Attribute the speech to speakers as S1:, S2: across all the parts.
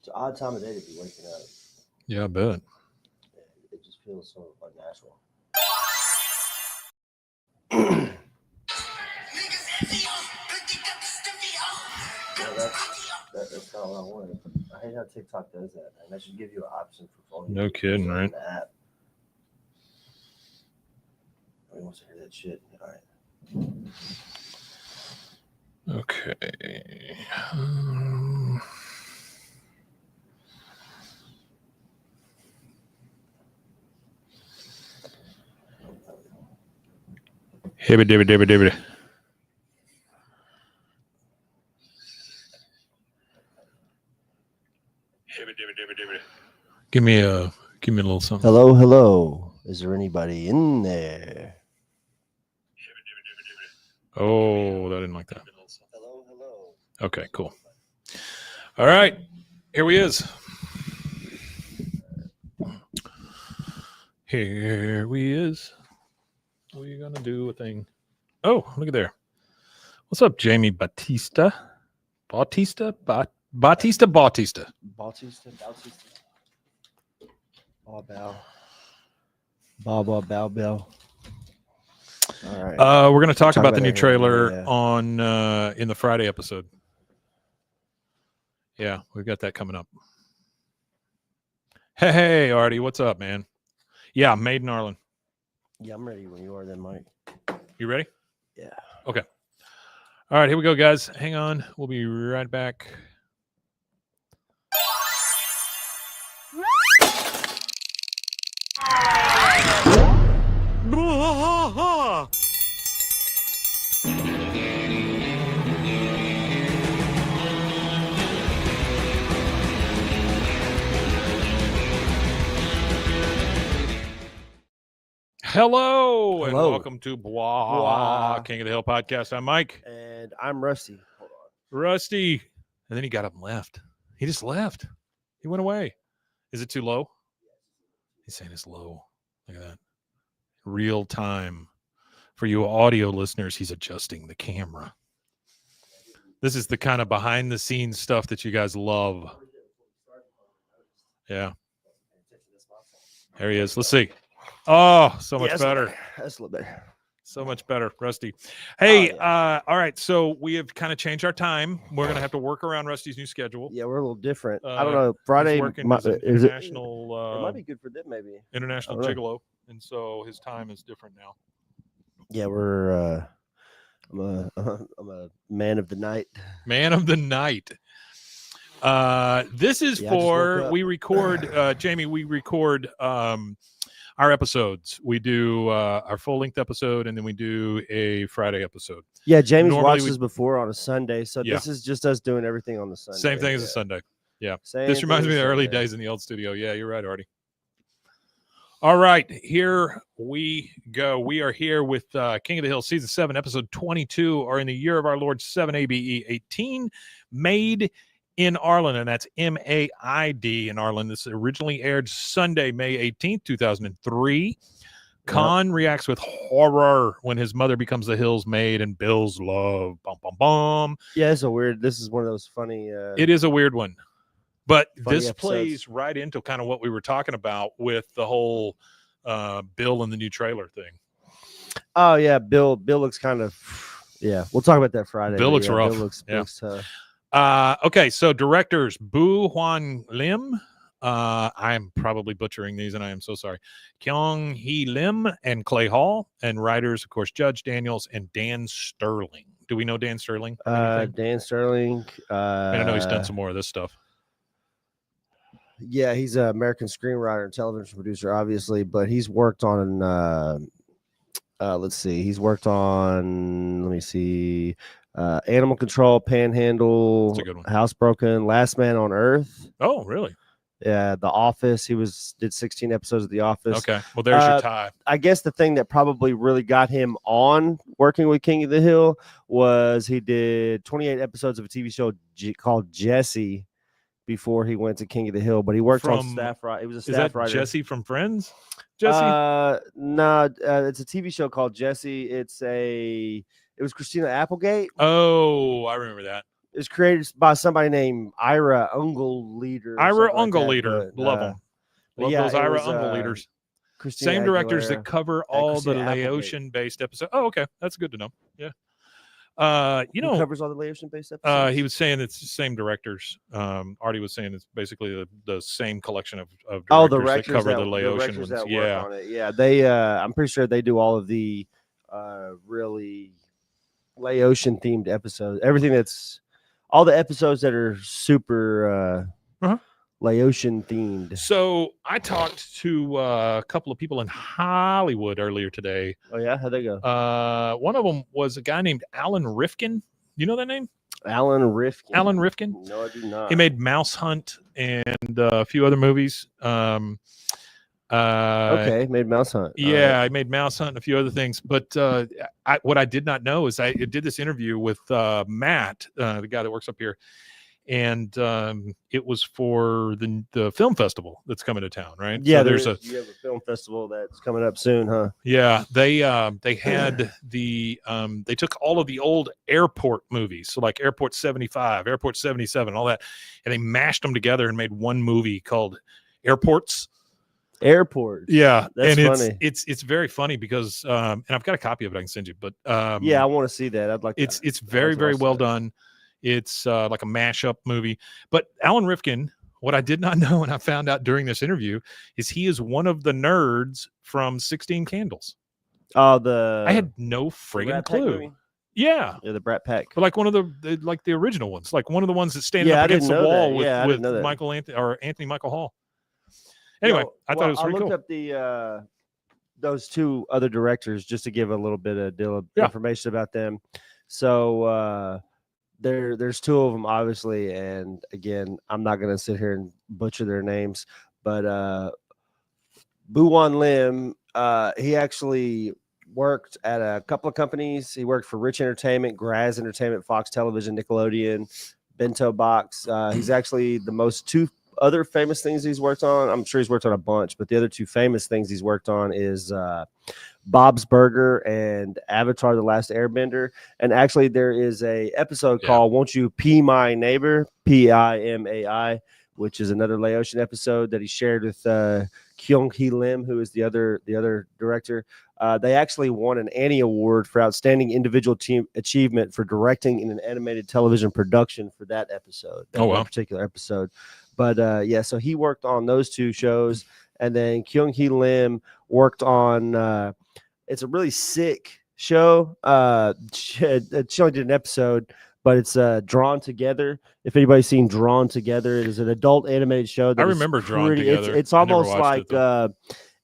S1: It's an odd time of day to be waking up.
S2: Yeah, I bet.
S1: It just feels so unnatural. That's not what I wanted. I hate how TikTok does that, man. That should give you an option for phone.
S2: No kidding, right?
S1: The app. Nobody wants to hear that shit. All right.
S2: Okay. Hibby. Give me a little something.
S1: Hello. Is there anybody in there?
S2: Oh, I didn't like that.
S1: Hello.
S2: Okay, cool. All right, here we is. Here we is. What are you gonna do a thing? Oh, look at there. What's up, Jamie Bautista? Bautista. Bow.
S1: Bow. All right.
S2: We're going to talk about the new trailer on in the Friday episode. Yeah, we've got that coming up. Hey, Artie, what's up, man? Yeah, Made in Arlen.
S1: Yeah, I'm ready when you are then, Mike.
S2: You ready?
S1: Yeah.
S2: Okay. All right, here we go, guys. Hang on. We'll be right back. Hello, and welcome to Bwaaa, King of the Hill podcast. I'm Mike.
S1: And I'm Rusty.
S2: Hold on. Rusty. And then he got up and left. He just left. He went away. Is it too low? He's saying it's low. Look at that. Real time. For you audio listeners, he's adjusting the camera. This is the kind of behind the scenes stuff that you guys love. Yeah. There he is. Let's see. Oh, so much better.
S1: That's a little better.
S2: So much better, Rusty. Hey, all right. So we have kind of changed our time. We're going to have to work around Rusty's new schedule.
S1: Yeah, we're a little different. I don't know. Friday
S2: is international.
S1: It might be good for them, maybe.
S2: International Gigolo, and so his time is different now.
S1: Yeah, we're. I'm a man of the night.
S2: Man of the night. This is for we record. Jamie, we record. Our episodes. We do our full-length episode, and then we do a Friday episode.
S1: Yeah, Jamie's watched this before on a Sunday, so this is just us doing everything on the Sunday.
S2: Same thing as a Sunday. Yeah. This reminds me of the early days in the old studio. Yeah, you're right, Artie. All right, here we go. We are here with King of the Hill, Season 7, Episode 22, or in the year of our Lord 7 ABE 18, Made in Arlen, and that's MAID in Arlen. This originally aired Sunday, May 18th, 2003. Khan reacts with horror when his mother becomes the Hill's maid and Bill's love. Bum, bum, bum.
S1: Yeah, it's a weird. This is one of those funny.
S2: It is a weird one. But this plays right into kind of what we were talking about with the whole Bill and the new trailer thing.
S1: Oh, yeah. Bill looks kind of. Yeah, we'll talk about that Friday.
S2: Bill looks rough.
S1: Bill looks tough.
S2: Okay, so directors Boo Hwan Lim. I'm probably butchering these, and I am so sorry. Kyung Hee Lim and Clay Hall, and writers, of course, Judge Daniels and Dan Sterling. Do we know Dan Sterling?
S1: Dan Sterling.
S2: I know he's done some more of this stuff.
S1: Yeah, he's an American screenwriter and television producer, obviously, but he's worked on. Let's see. He's worked on. Let me see. Animal Control, Panhandle, Housebroken, Last Man on Earth.
S2: Oh, really?
S1: Yeah, The Office. He did 16 episodes of The Office.
S2: Okay, well, there's your tie.
S1: I guess the thing that probably really got him on working with King of the Hill was he did 28 episodes of a TV show called Jesse before he went to King of the Hill. But he worked on staff. Right, he was a staff writer.
S2: Jesse from Friends? Jesse?
S1: No, it's a TV show called Jesse. It was Christina Applegate.
S2: Oh, I remember that.
S1: is created by somebody named Ira Ungelleader.
S2: Ira Ungelleader, love them. Love
S1: yeah,
S2: those Ira Ungelleaders. Same directors that cover all the Laotian-based episodes. Oh, okay, that's good to know. Yeah.
S1: Who covers all the Laotian-based episodes?
S2: He was saying it's the same directors. Artie was saying it's basically the same collection of directors that cover the Laotian ones.
S1: Work on it. Yeah, they. I'm pretty sure they do all of the really Laotian themed episodes. Everything that's all the episodes that are super Laotian themed.
S2: So I talked to a couple of people in Hollywood earlier today.
S1: Oh yeah, how'd they go?
S2: One of them was a guy named Alan Rifkin. You know that name?
S1: Alan Rifkin.
S2: Alan Rifkin?
S1: No, I do not.
S2: He made Mouse Hunt and a few other movies.
S1: Okay, made Mouse Hunt.
S2: Yeah, I made Mouse Hunt and a few other things. But what I did not know is I did this interview with Matt, the guy that works up here. And it was for the film festival that's coming to town, right?
S1: Yeah,
S2: so
S1: you have a film festival that's coming up soon, huh?
S2: Yeah, they had they took all of the old airport movies, so like Airport 75, Airport 77, all that, and they mashed them together and made one movie called Airports. Yeah,
S1: that's funny.
S2: It's very funny because and I've got a copy of it I can send you, but
S1: yeah, I want to see that. I'd like.
S2: It's very well done. It's like a mashup movie. But Alan Rifkin, what I did not know and I found out during this interview is he is one of the nerds from 16 Candles.
S1: Oh,
S2: I had no friggin' clue. Yeah,
S1: the Brat Pack.
S2: But like one of the original ones, like one of the ones that stand up against the wall with Michael Anthony or Anthony Michael Hall. Anyway, I thought it was pretty cool.
S1: I looked up those two other directors just to give a little bit of information about them. So there's two of them, obviously, and again, I'm not going to sit here and butcher their names, but Bwaaa Lim, he actually worked at a couple of companies. He worked for Rich Entertainment, Graz Entertainment, Fox Television, Nickelodeon, Bento Box. He's actually the most two other famous things he's worked on. I'm sure he's worked on a bunch, but the other two famous things he's worked on is Bob's Burger and Avatar: The Last Airbender. And actually, there is a episode called "Won't You Pee My Neighbor?" Pimai, which is another Laotian episode that he shared with Kyung-hee Lim, who is the other director. They actually won an Annie Award for Outstanding Individual Team Achievement for directing in an animated television production for that episode. That particular episode. But so he worked on those two shows, and then Kyung-hee Lim worked on. It's a really sick show. She only did an episode, but it's Drawn Together. If anybody's seen Drawn Together, it is an adult animated show.
S2: I remember Drawn Together.
S1: It's almost like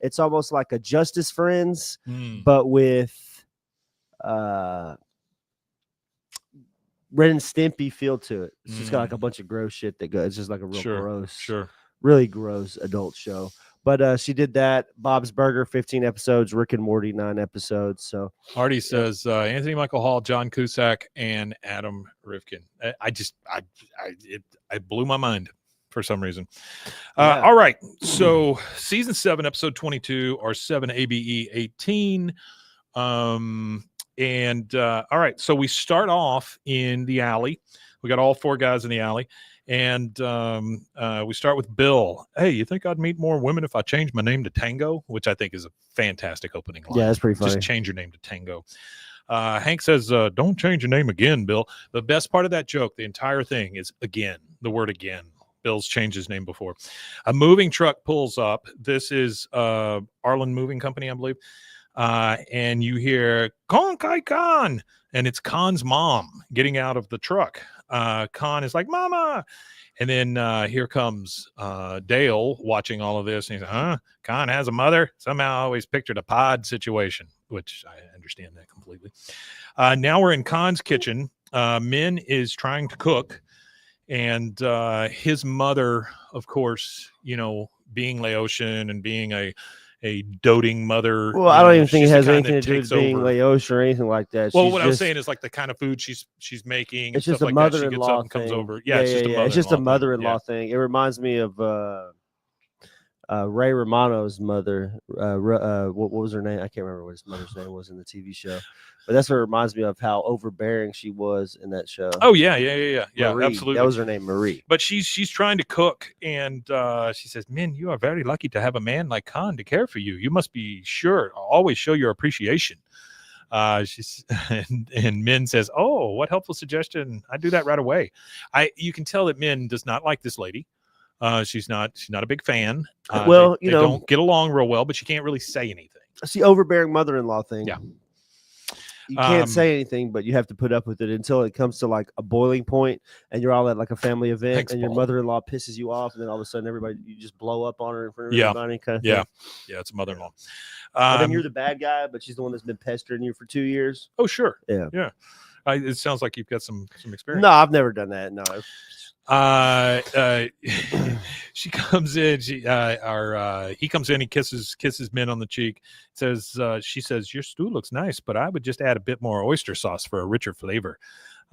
S1: it's almost like a Justice Friends, but with Ren and Stimpy feel to it. It's just got like a bunch of gross shit that goes. It's just like a real really gross adult show. But she did that. Bob's Burger, 15 episodes. Rick and Morty, 9 episodes. So
S2: Artie says Anthony Michael Hall, John Cusack, and Adam Rifkin. I blew my mind for some reason. All right. So season 7, episode 22, or 7 ABE 18. And all right, so we start off in the alley. We got all 4 guys in the alley, and we start with Bill. Hey, you think I'd meet more women if I changed my name to Tango? Which I think is a fantastic opening line.
S1: Yeah, that's pretty funny.
S2: Just change your name to Tango. Hank says, don't change your name again, Bill. The best part of that joke, the entire thing, is again, the word again. Bill's changed his name before. A moving truck pulls up. This is Arlen Moving Company, I believe. And you hear Kon Kai Khan, and it's Khan's mom getting out of the truck. Khan is like, Mama. And then here comes Dale watching all of this. And he's like, Khan has a mother? Somehow I always pictured a pod situation, which I understand that completely. Now we're in Khan's kitchen. Min is trying to cook. And his mother, of course, being Laotian and being a doting mother.
S1: Well, I don't even think it has anything to do with being Laotian or anything like that.
S2: Well, what I was saying is like the kind of food she's making.
S1: It's just a mother-in-law thing.
S2: Yeah, it's just a
S1: mother-in-law thing. It reminds me of Ray Romano's mother. What was her name? I can't remember what his mother's name was in the TV show, but that's what reminds me of how overbearing she was in that show.
S2: Oh yeah,
S1: Marie,
S2: absolutely.
S1: That was her name, Marie.
S2: But she's trying to cook, and she says, "Min, you are very lucky to have a man like Khan to care for you. You must be sure always show your appreciation." She's and Min says, "Oh, what helpful suggestion! I do that right away." You can tell that Min does not like this lady. She's not a big fan.
S1: Well,
S2: they don't get along real well, but she can't really say anything.
S1: It's the overbearing mother-in-law thing.
S2: Yeah.
S1: You can't say anything, but you have to put up with it until it comes to like a boiling point, and you're all at like a family event,
S2: Thanks,
S1: and your
S2: Paul.
S1: mother-in-law pisses you off, and then all of a sudden you just blow up on her in front of everybody. Kind of
S2: thing. Yeah, it's a mother-in-law.
S1: And then you're the bad guy, but she's the one that's been pestering you for 2 years.
S2: Oh, sure.
S1: Yeah.
S2: It sounds like you've got some experience.
S1: No, I've never done that. No.
S2: She comes in. He comes in. He kisses Min on the cheek. She says, "Your stew looks nice, but I would just add a bit more oyster sauce for a richer flavor,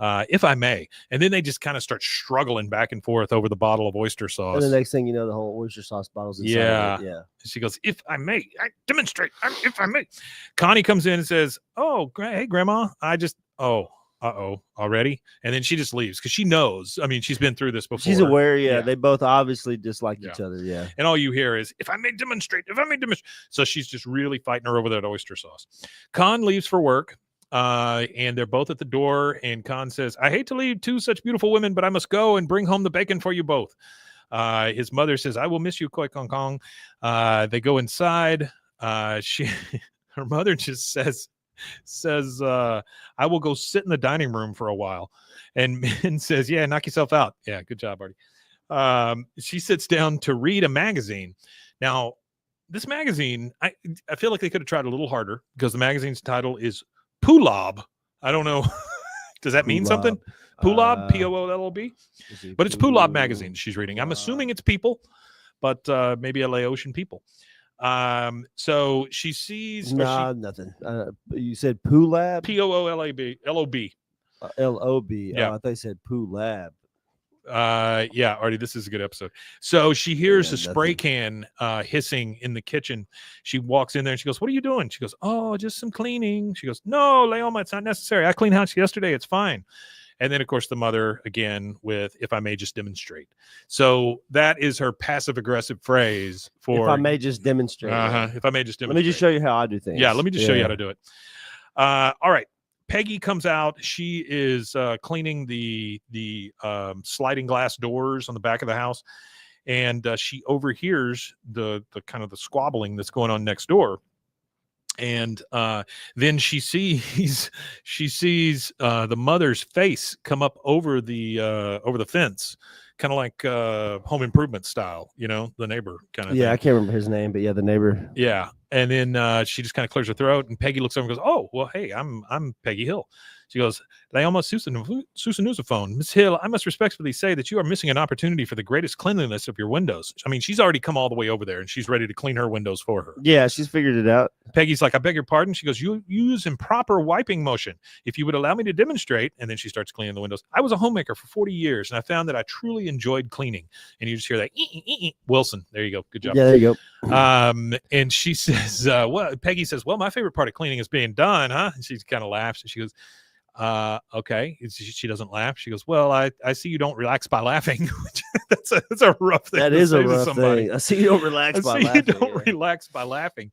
S2: if I may." And then they just kind of start struggling back and forth over the bottle of oyster sauce.
S1: And the next thing you know, the whole oyster sauce bottle's inside of it. Yeah.
S2: She goes, "If I may, I demonstrate. If I may." Connie comes in and says, "Oh, hey, Grandma, already?" And then she just leaves because she knows. I mean, she's been through this before.
S1: She's aware. Yeah. They both obviously dislike each other. Yeah.
S2: And all you hear is, "If I may demonstrate, if I may demonstrate." So she's just really fighting her over that oyster sauce. Khan leaves for work, and they're both at the door. And Khan says, "I hate to leave two such beautiful women, but I must go and bring home the bacon for you both." His mother says, "I will miss you, Koi Kong Kong." They go inside. Her mother just says, "I will go sit in the dining room for a while." And Min says, "Yeah, knock yourself out." Yeah, good job, Artie. She sits down to read a magazine. Now, this magazine, I feel like they could have tried a little harder because the magazine's title is Poolob. I don't know. Does that mean something? Poolob, P-O-O-L-O-B? But it's Poolob magazine she's reading. I'm assuming it's people, but maybe LA Ocean people. So she sees
S1: nothing. You said Poolab?
S2: P-O-O-L-A-B L-O-B.
S1: L-O-B.
S2: Yeah.
S1: I thought you said Poolab.
S2: Yeah, Artie, this is a good episode. So she hears a spray can hissing in the kitchen. She walks in there and she goes, "What are you doing?" She goes, "Oh, just some cleaning." She goes, "No, Leoma, it's not necessary. I cleaned house yesterday. It's fine." And then, of course, the mother again with, "If I may just demonstrate." So that is her passive-aggressive phrase for,
S1: "If I may just demonstrate."
S2: If I may just demonstrate.
S1: Let me just show you how I do things.
S2: Yeah, let me just show you how to do it. All right. Peggy comes out. She is cleaning the sliding glass doors on the back of the house, and she overhears the kind of the squabbling that's going on next door. And then she sees the mother's face come up over the fence, kind of like Home Improvement style, the neighbor kind of thing.
S1: I can't remember his name, but the neighbor.
S2: Yeah. And then she just kind of clears her throat, and Peggy looks over and goes, "Oh, well, hey, I'm Peggy Hill." She goes, "Leoma Susanusaphone. Miss Hill, I must respectfully say that you are missing an opportunity for the greatest cleanliness of your windows." I mean, she's already come all the way over there, and she's ready to clean her windows for her.
S1: Yeah, she's figured it out.
S2: Peggy's like, "I beg your pardon." She goes, "You use improper wiping motion. If you would allow me to demonstrate." And then she starts cleaning the windows. "I was a homemaker for 40 years, and I found that I truly enjoyed cleaning." And you just hear that, Wilson. There you go. Good job.
S1: Yeah, there you go.
S2: And she says, Peggy says, "Well, my favorite part of cleaning is being done, huh?" And she kind of laughs, and she goes, "Okay." She doesn't laugh. She goes, "Well, I see you don't relax by laughing." that's a rough thing.
S1: That is a rough thing. I see you don't relax by laughing.
S2: You don't relax by laughing.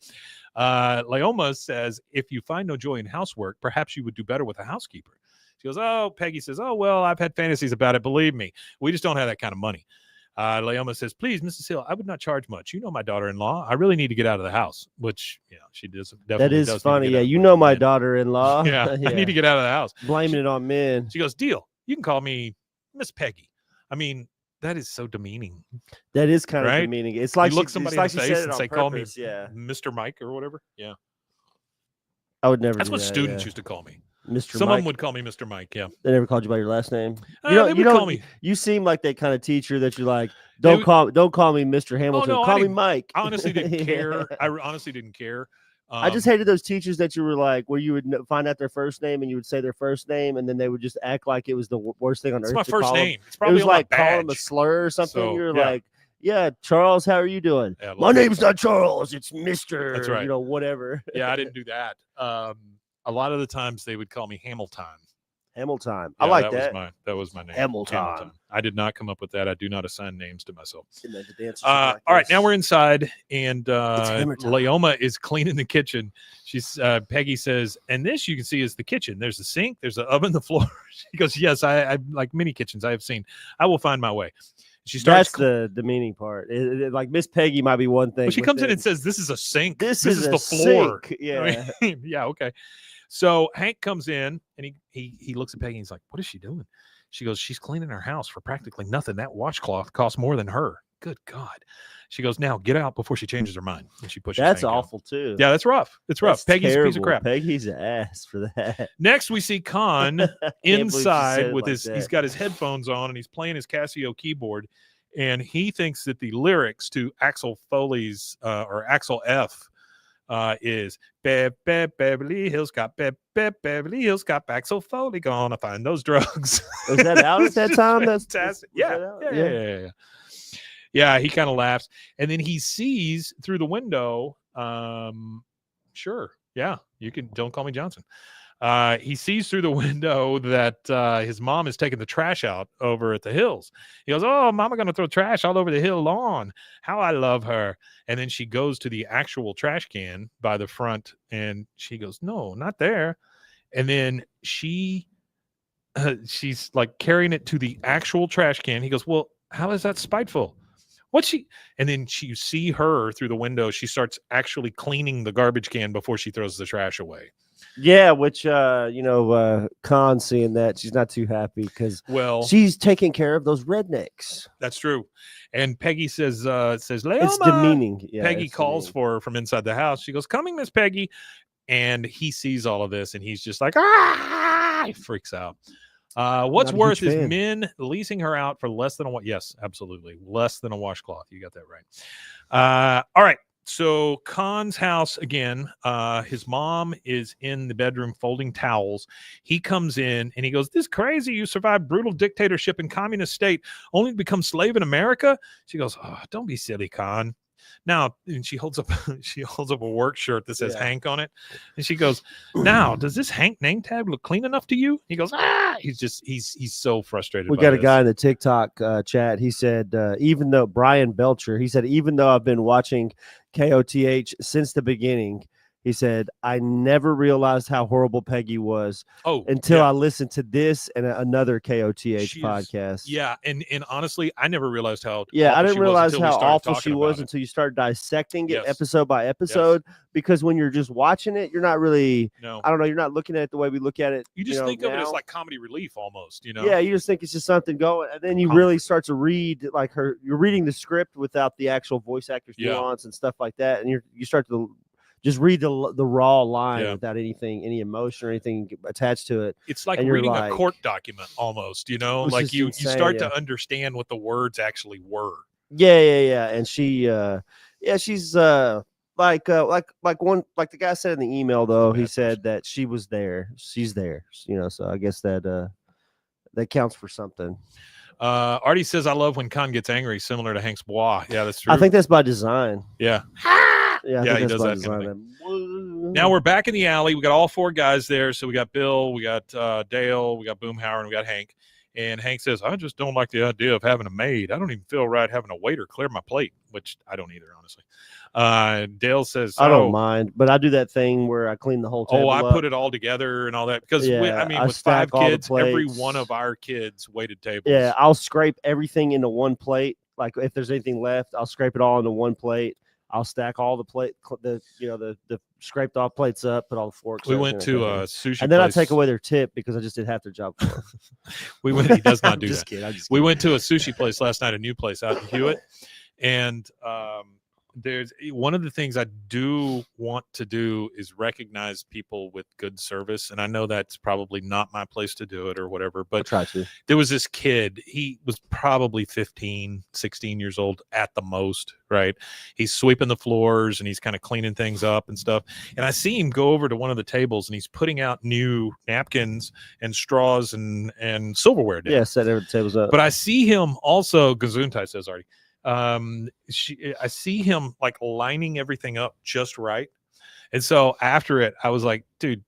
S2: Leoma says, "If you find no joy in housework, perhaps you would do better with a housekeeper." She goes, "Oh," Peggy says, "Oh, well, I've had fantasies about it. Believe me, we just don't have that kind of money." Leoma says, "Please, Mrs. Hill, I would not charge much. You know my daughter-in-law. I really need to get out of the house," which, she does.
S1: That is funny. Yeah, you know my daughter-in-law.
S2: Yeah, I need to get out of the house.
S1: Blaming it on men.
S2: She goes, "Deal. You can call me Miss Peggy." I mean, that is so demeaning.
S1: That is kind of demeaning. It's like
S2: you look somebody in the face and say, "Call me
S1: Mr.
S2: Mike" or whatever. Yeah,
S1: I would never.
S2: That's what students used to call me.
S1: Mr.
S2: Some
S1: Mike.
S2: of them would call me Mr. Mike. Yeah,
S1: they never called you by your last name.
S2: They would call me.
S1: You seem like that kind of teacher that you're like, don't call me Mr. Hamilton.
S2: Oh, no,
S1: call me Mike.
S2: I honestly didn't care. I honestly didn't care.
S1: I just hated those teachers that you were like, where you would find out their first name and you would say their first name, and then they would just act like it was the worst thing on earth.
S2: It's my first name.
S1: It's probably like calling them a slur or something. You're like, Yeah, Charles, how are you doing?
S2: Yeah,
S1: my name's not Charles, it's Mr.
S2: That's right.
S1: Whatever.
S2: Yeah, I didn't do that. A lot of the times they would call me Hamilton.
S1: Hamilton.
S2: Yeah,
S1: I like
S2: that was my name.
S1: Hamilton.
S2: I did not come up with that. I do not assign names to myself.
S1: All
S2: right, now we're inside, and Leoma is cleaning the kitchen. She's Peggy says, and this you can see is the kitchen. There's a sink, there's an oven, the floor. She goes, yes, I like many kitchens I have seen. I will find my way. She starts.
S1: That's the demeaning part. Like Miss Peggy might be one thing.
S2: Well, she comes in and says, "This is a sink.
S1: This is
S2: the floor."
S1: Sink. Yeah.
S2: I mean, yeah. Okay. So Hank comes in and he looks at Peggy and he's like, "What is she doing?" She goes, "She's cleaning her house for practically nothing. That washcloth costs more than her." Good God. She goes, "Now get out before she changes her mind." And she pushes.
S1: That's
S2: Hank
S1: awful
S2: out.
S1: too.
S2: Yeah, that's rough. It's rough. Peggy's
S1: terrible.
S2: a piece of crap.
S1: Peggy's an ass for that.
S2: Next, we see Con inside with
S1: his.
S2: He's got his headphones on and he's playing his Casio keyboard. And he thinks that the lyrics to Axel Foley's or Axel F is Beverly Hills Cop, Beverly Hills Cop, Axel Foley gonna find those drugs.
S1: Was that out at that time? That's
S2: fantastic. Yeah. He kind of laughs, and then he sees through the window. Sure, yeah, you can. Don't call me Johnson. He sees through the window that his mom is taking the trash out over at the hills. He goes, "Oh, Mama gonna throw trash all over the hill lawn. How I love her." And then she goes to the actual trash can by the front, and she goes, "No, not there." And then she's like carrying it to the actual trash can. He goes, "Well, how is that spiteful? What's she?" And then you see her through the window. She starts actually cleaning the garbage can before she throws the trash away.
S1: Yeah, which Con seeing that, she's not too happy because she's taking care of those rednecks.
S2: That's true. And Peggy says Leoma.
S1: It's demeaning. Yeah,
S2: Peggy calls for her from inside the house. She goes, "Coming, Miss Peggy." And he sees all of this and he's just like, "Ah!" He freaks out. What's worse is men leasing her out for less than yes, absolutely. Less than a washcloth. You got that right. All right. So Con's house again, his mom is in the bedroom folding towels. He comes in and he goes, "This crazy, you survived brutal dictatorship and communist state only to become slave in America?" She goes, "Oh, don't be silly, Con." Now, and she holds up a work shirt that says Hank on it. And she goes, "Now, does this Hank name tag look clean enough to you?" He goes, "Ah." He's so frustrated.
S1: We got a guy in the TikTok chat. He said, even though Brian Belcher, he said, even though I've been watching KOTH since the beginning, he said, I never realized how horrible Peggy was until I listened to this and another KOTH podcast.
S2: Yeah, and honestly, I never realized how
S1: I didn't realize how awful she was until you start dissecting it episode by episode. Because when you're just watching it, you're not really, I don't know, you're not looking at it the way we look at it.
S2: You just think of it as like comedy relief almost,
S1: Yeah, you just think it's just something going, and then you really start to read like you're reading the script without the actual voice actor's nuance and stuff like that, and you start to just read the raw line without any emotion or anything attached to it.
S2: It's like reading a court document almost, like you start to understand what the words actually were.
S1: Yeah. And she's like the guy said in the email though, he said that she was there. She's there, so I guess that counts for something.
S2: Artie says, "I love when Con gets angry, similar to Hank's Bwaaa." Yeah, that's true.
S1: I think that's by design.
S2: Yeah.
S1: Yeah,
S2: he does that kind of thing. Now we're back in the alley. We got all four guys there. So we got Bill, we got Dale, we got Boomhauer, and we got Hank. And Hank says, "I just don't like the idea of having a maid. I don't even feel right having a waiter clear my plate," which I don't either, honestly. Dale says,
S1: "I don't mind, but I do that thing where I clean the whole table
S2: I put it all together and all that because with 5 kids, every one of our kids waited tables.
S1: Yeah, I'll scrape everything into one plate. Like if there's anything left, I'll scrape it all into one plate. I'll stack all the scraped off plates up, put all the forks.
S2: We went to a sushi
S1: and then
S2: place.
S1: I take away their tip because I just did half their job for them.
S2: He does not do that.
S1: Kidding.
S2: We went to a sushi place last night, a new place out in Hewitt, and there's one of the things I do want to do is recognize people with good service. And I know that's probably not my place to do it or whatever, but
S1: I'll try to.
S2: There was this kid, he was probably 15, 16 years old at the most, right? He's sweeping the floors and he's kind of cleaning things up and stuff. And I see him go over to one of the tables and he's putting out new napkins and straws and silverware down.
S1: Yeah, set every tables up.
S2: But I see him also, Gesundheit says already. I see him like lining everything up just right. And so after it, I was like, dude,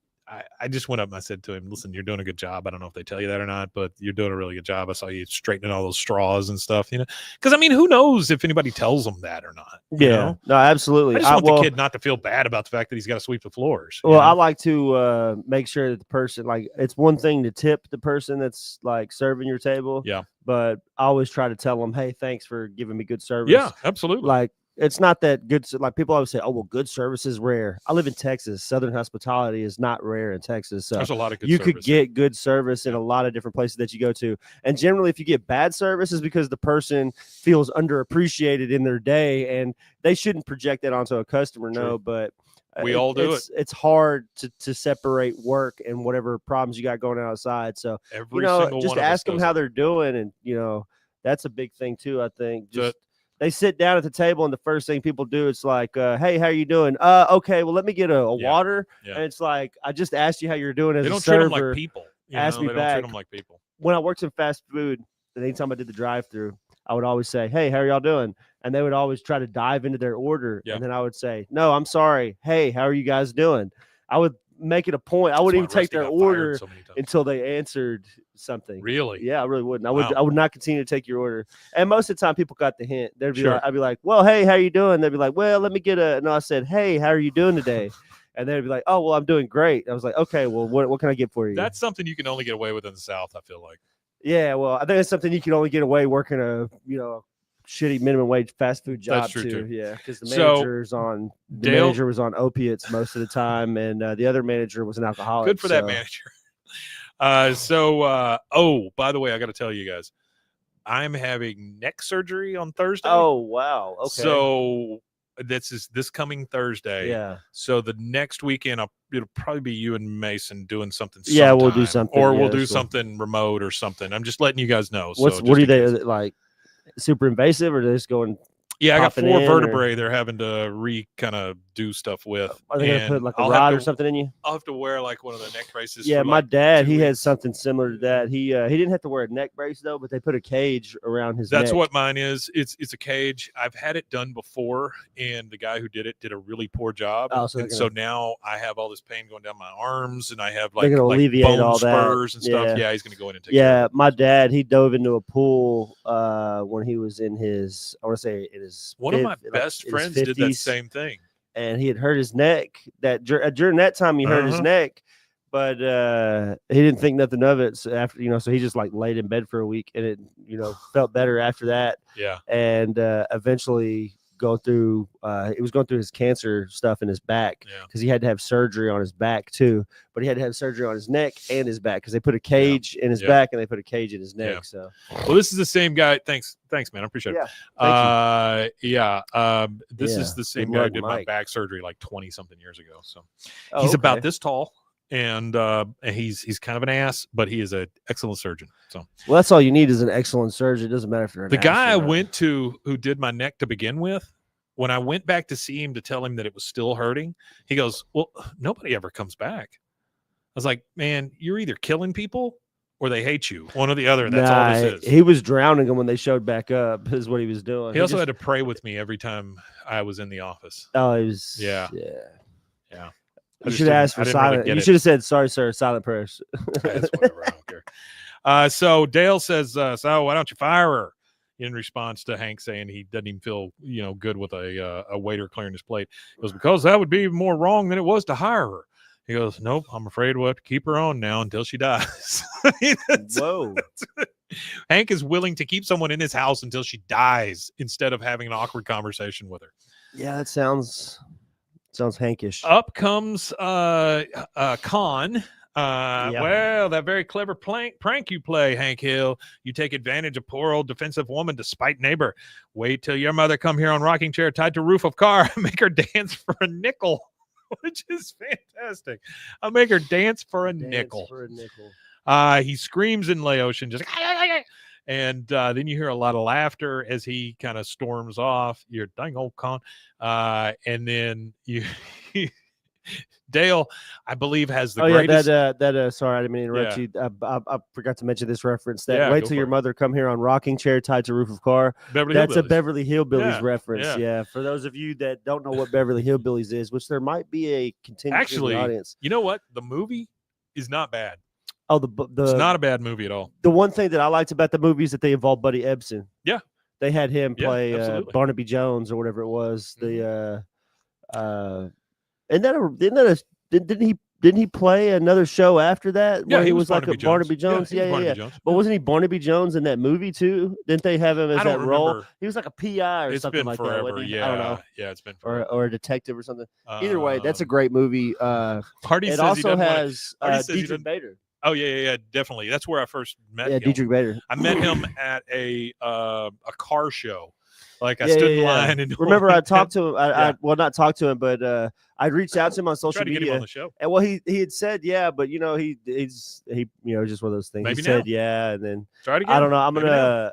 S2: I just went up and I said to him, listen, you're doing a good job. I don't know if they tell you that or not, but you're doing a really good job. I saw you straightening all those straws and stuff, because I mean, who knows if anybody tells them that or not? You know?
S1: No, absolutely.
S2: I just want the kid not to feel bad about the fact that he's got to sweep the floors.
S1: Well, I like to make sure that the person, like, it's one thing to tip the person that's like serving your table.
S2: Yeah.
S1: But I always try to tell them, hey, thanks for giving me good service.
S2: Yeah, absolutely.
S1: Like, it's not that good. Like, people always say, oh, well, good service is rare. I live in Texas. Southern hospitality is not rare in Texas. So
S2: there's a lot of good
S1: you
S2: service
S1: could get good service in a lot of different places that you go to. And generally, if you get bad service, is because the person feels underappreciated in their day, and they shouldn't project that onto a customer.
S2: True.
S1: No, but
S2: we all do it.
S1: It's hard to separate work and whatever problems you got going on outside. So just ask them how they're doing, and that's a big thing too. I think they sit down at the table, and the first thing people do, it's like, hey, how are you doing? Okay, well, let me get a water. Yeah. And it's like, I just asked you how you're doing as a server. They don't treat them like people.
S2: Ask me back. They don't treat them like people.
S1: When I worked in fast food, and anytime I did the drive-through, I would always say, hey, how are y'all doing? And they would always try to dive into their order. Yeah. And then I would say, no, I'm sorry. Hey, how are you guys doing? I would make it a point. I wouldn't even take their order until they answered something.
S2: Really?
S1: Yeah, I really wouldn't. I would not continue to take your order. And most of the time, people got the hint. They'd be like, I'd be like, well, hey, how you doing? They'd be like, well, let me get a. No, I said, hey, how are you doing today? And they'd be like, oh, well, I'm doing great. I was like, okay, well, what can I get for you?
S2: That's something you can only get away with in the South, I feel like.
S1: Yeah, well, I think that's something you can only get away working a shitty minimum wage fast food job. That's true too. Yeah, because the manager was on opiates most of the time, and the other manager was an alcoholic.
S2: Good for that manager. By the way, I got to tell you guys, I'm having neck surgery on Thursday.
S1: Oh wow! Okay.
S2: So this coming Thursday.
S1: Yeah.
S2: So the next weekend, it'll probably be you and Mason doing something.
S1: Yeah, we'll do something,
S2: or we'll do something remote or something. I'm just letting you guys know.
S1: What are they like? Super invasive, or they're just going?
S2: Yeah, I got 4 vertebrae. They're having to kind of do stuff with.
S1: Are they going to put like a rod or something in you?
S2: I'll have to wear like one of the neck braces.
S1: Yeah, my dad, he had something similar to that. He didn't have to wear a neck brace though, but they put a cage around his neck.
S2: That's what mine is. It's a cage. I've had it done before, and the guy who did it did a really poor job. So now I have all this pain going down my arms, and I have like
S1: alleviate
S2: bone
S1: all
S2: spurs and stuff. Yeah, he's going to go in and take care of it.
S1: My dad, he dove into a pool when he was in his, I want to say it is
S2: one of my best friends did that same thing,
S1: and he had hurt his neck. That during that time he hurt his neck, but he didn't think nothing of it. So after so he just like laid in bed for a week, and it felt better after that.
S2: Yeah,
S1: and eventually he was going through his cancer stuff in his back because he had to have surgery on his back too. But he had to have surgery on his neck and his back because they put a cage in his back and they put a cage in his neck.
S2: Yeah.
S1: So,
S2: well, this is the same guy. Thanks, man. I appreciate it. This is the same guy who did my back surgery like 20-something years ago. So he's about this tall. And he's kind of an ass, but he is an excellent surgeon. So
S1: that's all you need is an excellent surgeon. It doesn't matter if they're an
S2: the guy I went to who did my neck to begin with. When I went back to see him to tell him that it was still hurting, he goes, "Well, nobody ever comes back." I was like, "Man, you're either killing people or they hate you. One or the other. That's all this is."
S1: He was drowning them when they showed back up. Is what he was doing.
S2: He also had to pray with me every time I was in the office.
S1: Oh, he was.
S2: Yeah.
S1: You should have asked for silent. You should have said, "Sorry, sir," silent prayers.
S2: That's whatever. I don't care. So Dale says, "So why don't you fire her?" In response to Hank saying he doesn't even feel good with a waiter clearing his plate. He goes, because that would be more wrong than it was to hire her. He goes, nope, I'm afraid we'll have to keep her on now until she dies.
S1: Whoa.
S2: Hank is willing to keep someone in his house until she dies instead of having an awkward conversation with her.
S1: Yeah, that sounds Hankish.
S2: Up comes Con. Well, that very clever prank you play, Hank Hill. You take advantage of poor old defensive woman to spite neighbor. Wait till your mother come here on rocking chair tied to roof of car. Make her dance for a nickel, which is fantastic. I'll make her dance for a nickel. He screams in Laotian, just and then you hear a lot of laughter as he kind of storms off. You're dang old Con, and then you. Dale, I believe, has the
S1: greatest.
S2: Yeah,
S1: sorry, I didn't mean to interrupt you. I forgot to mention this reference. That wait till your mother come here on rocking chair tied to roof of car. That's a Beverly Hillbillies reference. Yeah. For those of you that don't know what Beverly Hillbillies is, which there might be a contingent in the audience.
S2: You know what? The movie is not bad.
S1: Oh,
S2: it's not a bad movie at all.
S1: The one thing that I liked about the movie is that they involved Buddy Ebsen.
S2: Yeah.
S1: They had him play Barnaby Jones or whatever it was. The didn't he play another show after that where he was
S2: Barnaby
S1: like a Barnaby Jones? Yeah. But wasn't he Barnaby Jones in that movie too? Didn't they have him as that role? He was like a PI or something like that.
S2: Yeah.
S1: I don't know.
S2: Yeah, it's been forever.
S1: Or a detective or something. Either way, that's a great movie.
S2: Hardy
S1: it
S2: says
S1: also has Dietrich Bader.
S2: Oh yeah, definitely. That's where I first met him.
S1: Dietrich Bader.
S2: I met him at a car show. Like I stood in line and
S1: remember I talked to him. I not talked to him, but I reached out to him on social media.
S2: To get him on the show.
S1: And well, he had said but he's just one of those things.
S2: Maybe
S1: he said and then
S2: try it again.
S1: I don't know.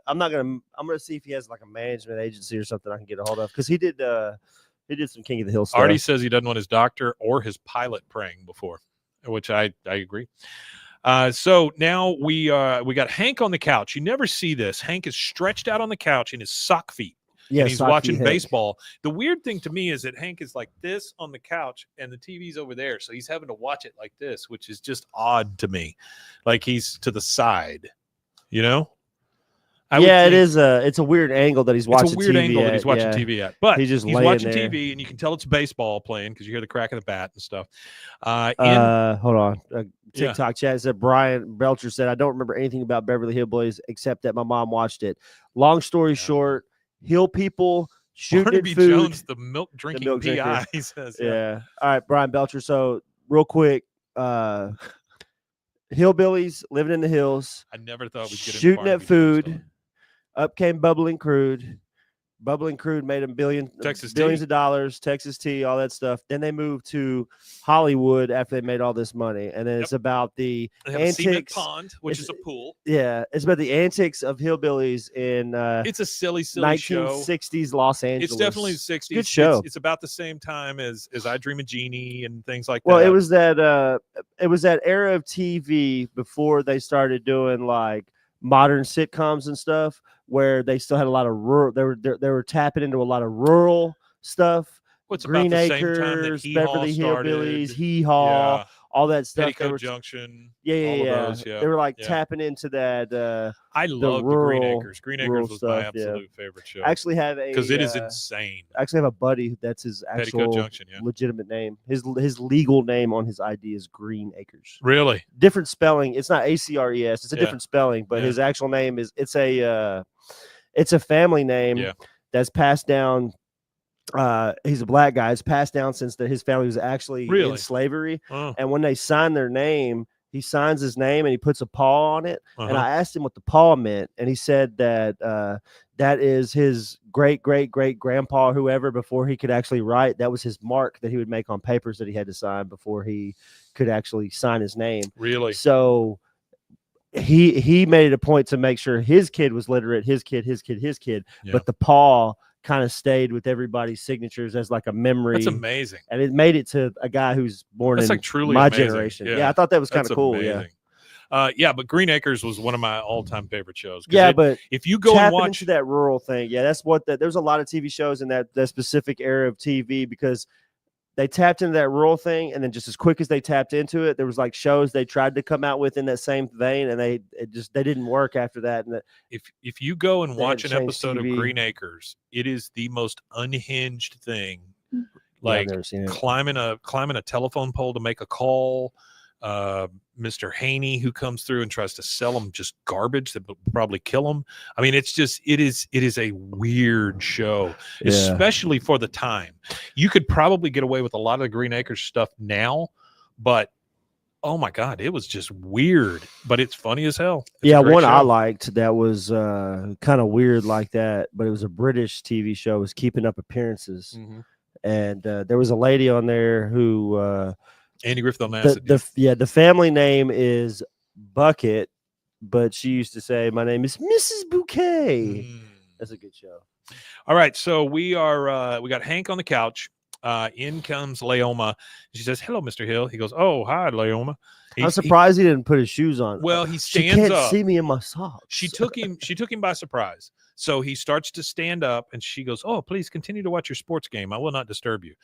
S1: I'm gonna see if he has like a management agency or something I can get a hold of because he did some King of the Hill stuff.
S2: Artie says he doesn't want his doctor or his pilot praying before, which I agree. So now we got Hank on the couch. You never see this. Hank is stretched out on the couch in his sock feet. Yeah, and he's watching baseball. The weird thing to me is that Hank is like this on the couch and the TV's over there. So he's having to watch it like this, which is just odd to me. Like he's to the side, you know?
S1: It is. It's a weird angle that he's watching.
S2: It's a weird
S1: TV
S2: angle that he's watching TV at. But
S1: he's
S2: watching
S1: there.
S2: TV, and you can tell it's baseball playing because you hear the crack of the bat and stuff.
S1: Hold on. TikTok chat said Brian Belcher said, I don't remember anything about Beverly Hillbillies except that my mom watched it. Long story short, Hill people shooting
S2: Barnaby
S1: food.
S2: Jones, the milk drinking PI, he says.
S1: Yeah. All right, Brian Belcher. So real quick, hillbillies living in the hills.
S2: I never thought we'd get
S1: shooting at food. Up came Bubbling Crude. Bubbling Crude made them billions of dollars, Texas tea, all that stuff. Then they moved to Hollywood after they made all this money. And then it's about the antics.
S2: Pond, which is a pool.
S1: Yeah, it's about the antics of hillbillies in
S2: it's a silly
S1: 1960s
S2: show.
S1: Los Angeles.
S2: It's definitely the 60s.
S1: Good show.
S2: It's about the same time as I Dream of Jeannie and things like that.
S1: Well, it was that era of TV before they started doing like modern sitcoms and stuff, where they still had a lot of rural. They were tapping into a lot of rural stuff. Green Acres, Beverly Hillbillies, Hee Haw, all that stuff.
S2: Petticoat Junction.
S1: Yeah.
S2: Those,
S1: They were like tapping into that.
S2: I love the Green Acres. Green Acres was my absolute favorite show.
S1: I actually have
S2: because it is insane.
S1: I actually have a buddy that's his actual
S2: Junction,
S1: legitimate name. His legal name on his ID is Green Acres.
S2: Really?
S1: Different spelling. It's not ACRES. It's a different spelling, but his actual name is. It's a family name that's passed down. He's a black guy. It's passed down since his family was actually in slavery. And when they sign their name, he signs his name and he puts a paw on it. And I asked him what the paw meant, and he said that that is his great grandpa, whoever, before he could actually write. That was his mark that he would make on papers that he had to sign before he could actually sign his name.
S2: Really?
S1: So he made it a point to make sure his kid was literate, his kid. But the paw kind of stayed with everybody's signatures as like a memory.
S2: That's amazing.
S1: And it made it to a guy who's born in
S2: truly
S1: my
S2: amazing.
S1: generation. Yeah, I thought that was kind of cool.
S2: Amazing. But Green Acres was one of my all-time favorite shows.
S1: But
S2: if you go and watch
S1: into that rural thing, that's what there's a lot of TV shows in that specific era of TV because they tapped into that rural thing, and then just as quick as they tapped into it, there was like shows they tried to come out with in that same vein, and they didn't work after that. And
S2: if you go and watch an episode of Green Acres, it is the most unhinged thing. Like climbing a telephone pole to make a call. Mr. Haney, who comes through and tries to sell them just garbage that will probably kill them. I mean, it is a weird show, especially for the time. You could probably get away with a lot of the Green Acres stuff now, but oh my God, it was just weird, but it's funny as hell.
S1: One show I liked that was kind of weird like that, but it was a British TV show. It was Keeping Up Appearances. And there was a lady on there who
S2: Andy Griffith Onassis.
S1: The family name is Bucket, but she used to say, "My name is Mrs. Bouquet." That's a good show.
S2: All right, so we got Hank on the couch. In comes Leoma. She says, "Hello, Mr. Hill." He goes, "Oh, hi, Leoma."
S1: I'm surprised he didn't put his shoes on.
S2: Well, he stands
S1: she can't
S2: up.
S1: see me in my socks.
S2: She took him by surprise. So he starts to stand up, and she goes, "Oh, please continue to watch your sports game. I will not disturb you."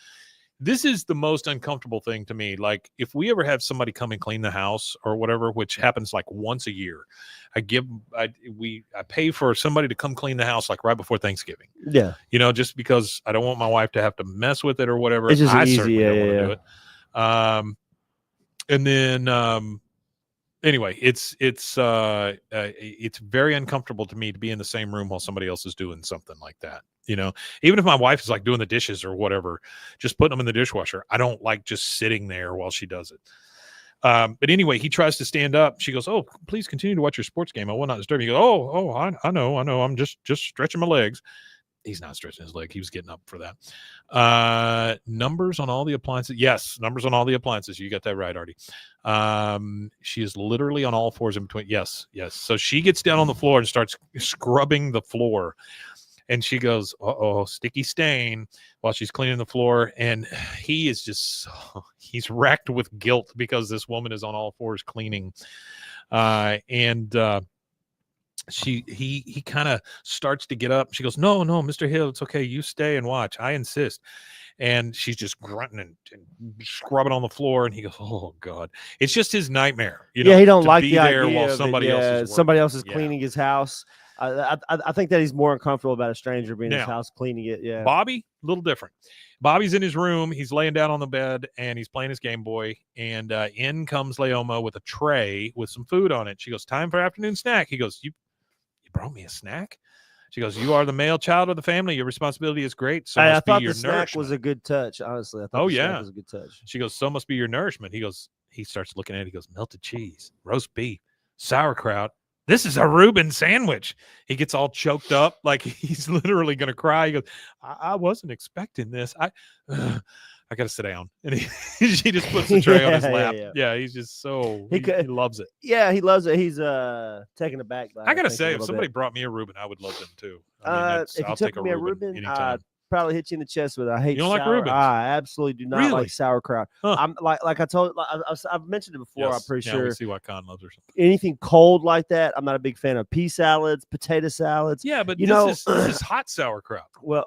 S2: This is the most uncomfortable thing to me. Like, if we ever have somebody come and clean the house or whatever, which happens like once a year, I pay for somebody to come clean the house like right before Thanksgiving.
S1: Yeah,
S2: just because I don't want my wife to have to mess with it or whatever.
S1: It's just
S2: I
S1: easy,
S2: certainly don't want to do it. And then anyway, it's very uncomfortable to me to be in the same room while somebody else is doing something like that. Even if my wife is like doing the dishes or whatever, just putting them in the dishwasher, I don't like just sitting there while she does it. But anyway, he tries to stand up. She goes, "Oh, please continue to watch your sports game. I will not disturb you." He goes, "Oh, I know. I'm just stretching my legs." He's not stretching his leg. He was getting up for that. Numbers on all the appliances. Yes, numbers on all the appliances. You got that right, Artie. She is literally on all fours in between. Yes. So she gets down on the floor and starts scrubbing the floor. And she goes, "Uh-oh, sticky stain," while she's cleaning the floor. And he is he's racked with guilt because this woman is on all fours cleaning. He kind of starts to get up. She goes, no, Mr. Hill, it's okay. You stay and watch. I insist. And she's just grunting and scrubbing on the floor. And he goes, "Oh God." It's just his nightmare.
S1: He don't like the idea
S2: while
S1: of
S2: somebody else is
S1: somebody else is cleaning his house. I think that he's more uncomfortable about a stranger being in his house cleaning it. Yeah.
S2: Bobby, a little different. Bobby's in his room. He's laying down on the bed and he's playing his Game Boy. And in comes Leoma with a tray with some food on it. She goes, "Time for afternoon snack." He goes, "You brought me a snack?" She goes, "You are the male child of the family. Your responsibility is great. So I thought the snack
S1: was a good touch. Honestly, I thought the snack was a good touch.
S2: She goes, "So must be your nourishment." He starts looking at it. He goes, "Melted cheese, roast beef, sauerkraut. This is a Reuben sandwich." He gets all choked up, like he's literally going to cry. He goes, I wasn't expecting this. I got to sit down." And she just puts the tray on his lap. Yeah, he's just he loves it.
S1: Yeah, he loves it. He's taken aback by it.
S2: I got to say, if somebody brought me a Reuben, I would love them too.
S1: If you took me a Reuben, I'd probably hit you in the chest with it. I hate.
S2: You don't like Reubens?
S1: I absolutely do not like sauerkraut.
S2: Huh.
S1: I'm like I told. I've mentioned it before.
S2: Yes.
S1: I'm pretty sure.
S2: We see why Con loves or something.
S1: Anything cold like that, I'm not a big fan of. Pea salads, potato salads.
S2: Yeah, but this is hot sauerkraut.
S1: Well,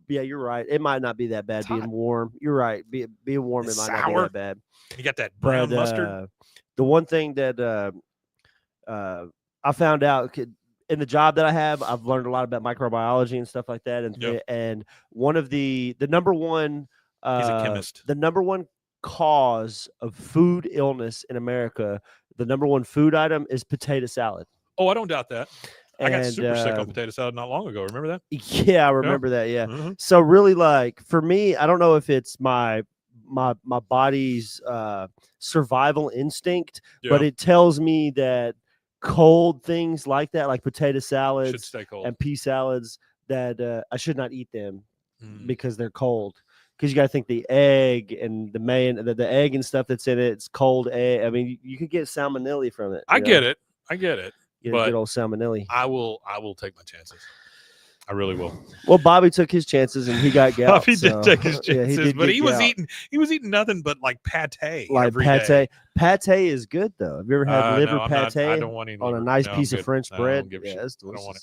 S1: yeah, you're right. It might not be that bad being warm. You're right. Being warm, it might not be that bad.
S2: You got that brown mustard.
S1: The one thing that I found out in the job that I have, I've learned a lot about microbiology and stuff like that. And one of the number one,
S2: he's a chemist.
S1: The number one cause of food illness in America, the number one food item is potato salad.
S2: Oh, I don't doubt that. I got super sick on potato salad not long ago. Remember that?
S1: Yeah, I remember that. Yeah. Mm-hmm. So really, like for me, I don't know if it's my body's survival instinct, but it tells me that cold things like that, like potato salads
S2: should stay cold.
S1: And pea salads, that I should not eat them because they're cold. Because you got to think the egg and the egg and stuff that's in it, it's cold egg. I mean, you could get salmonella from it.
S2: I get it.
S1: Get a good old salmonella.
S2: I will take my chances. I really will.
S1: Well, Bobby took his chances and he got gout.
S2: Bobby did take his chances, but he was eating nothing but like pate.
S1: Like pate.
S2: Day.
S1: Pate is good though. Have you ever had liver pate?
S2: I don't want any
S1: on a nice piece of French bread. Yeah, that's delicious.
S2: I don't want it.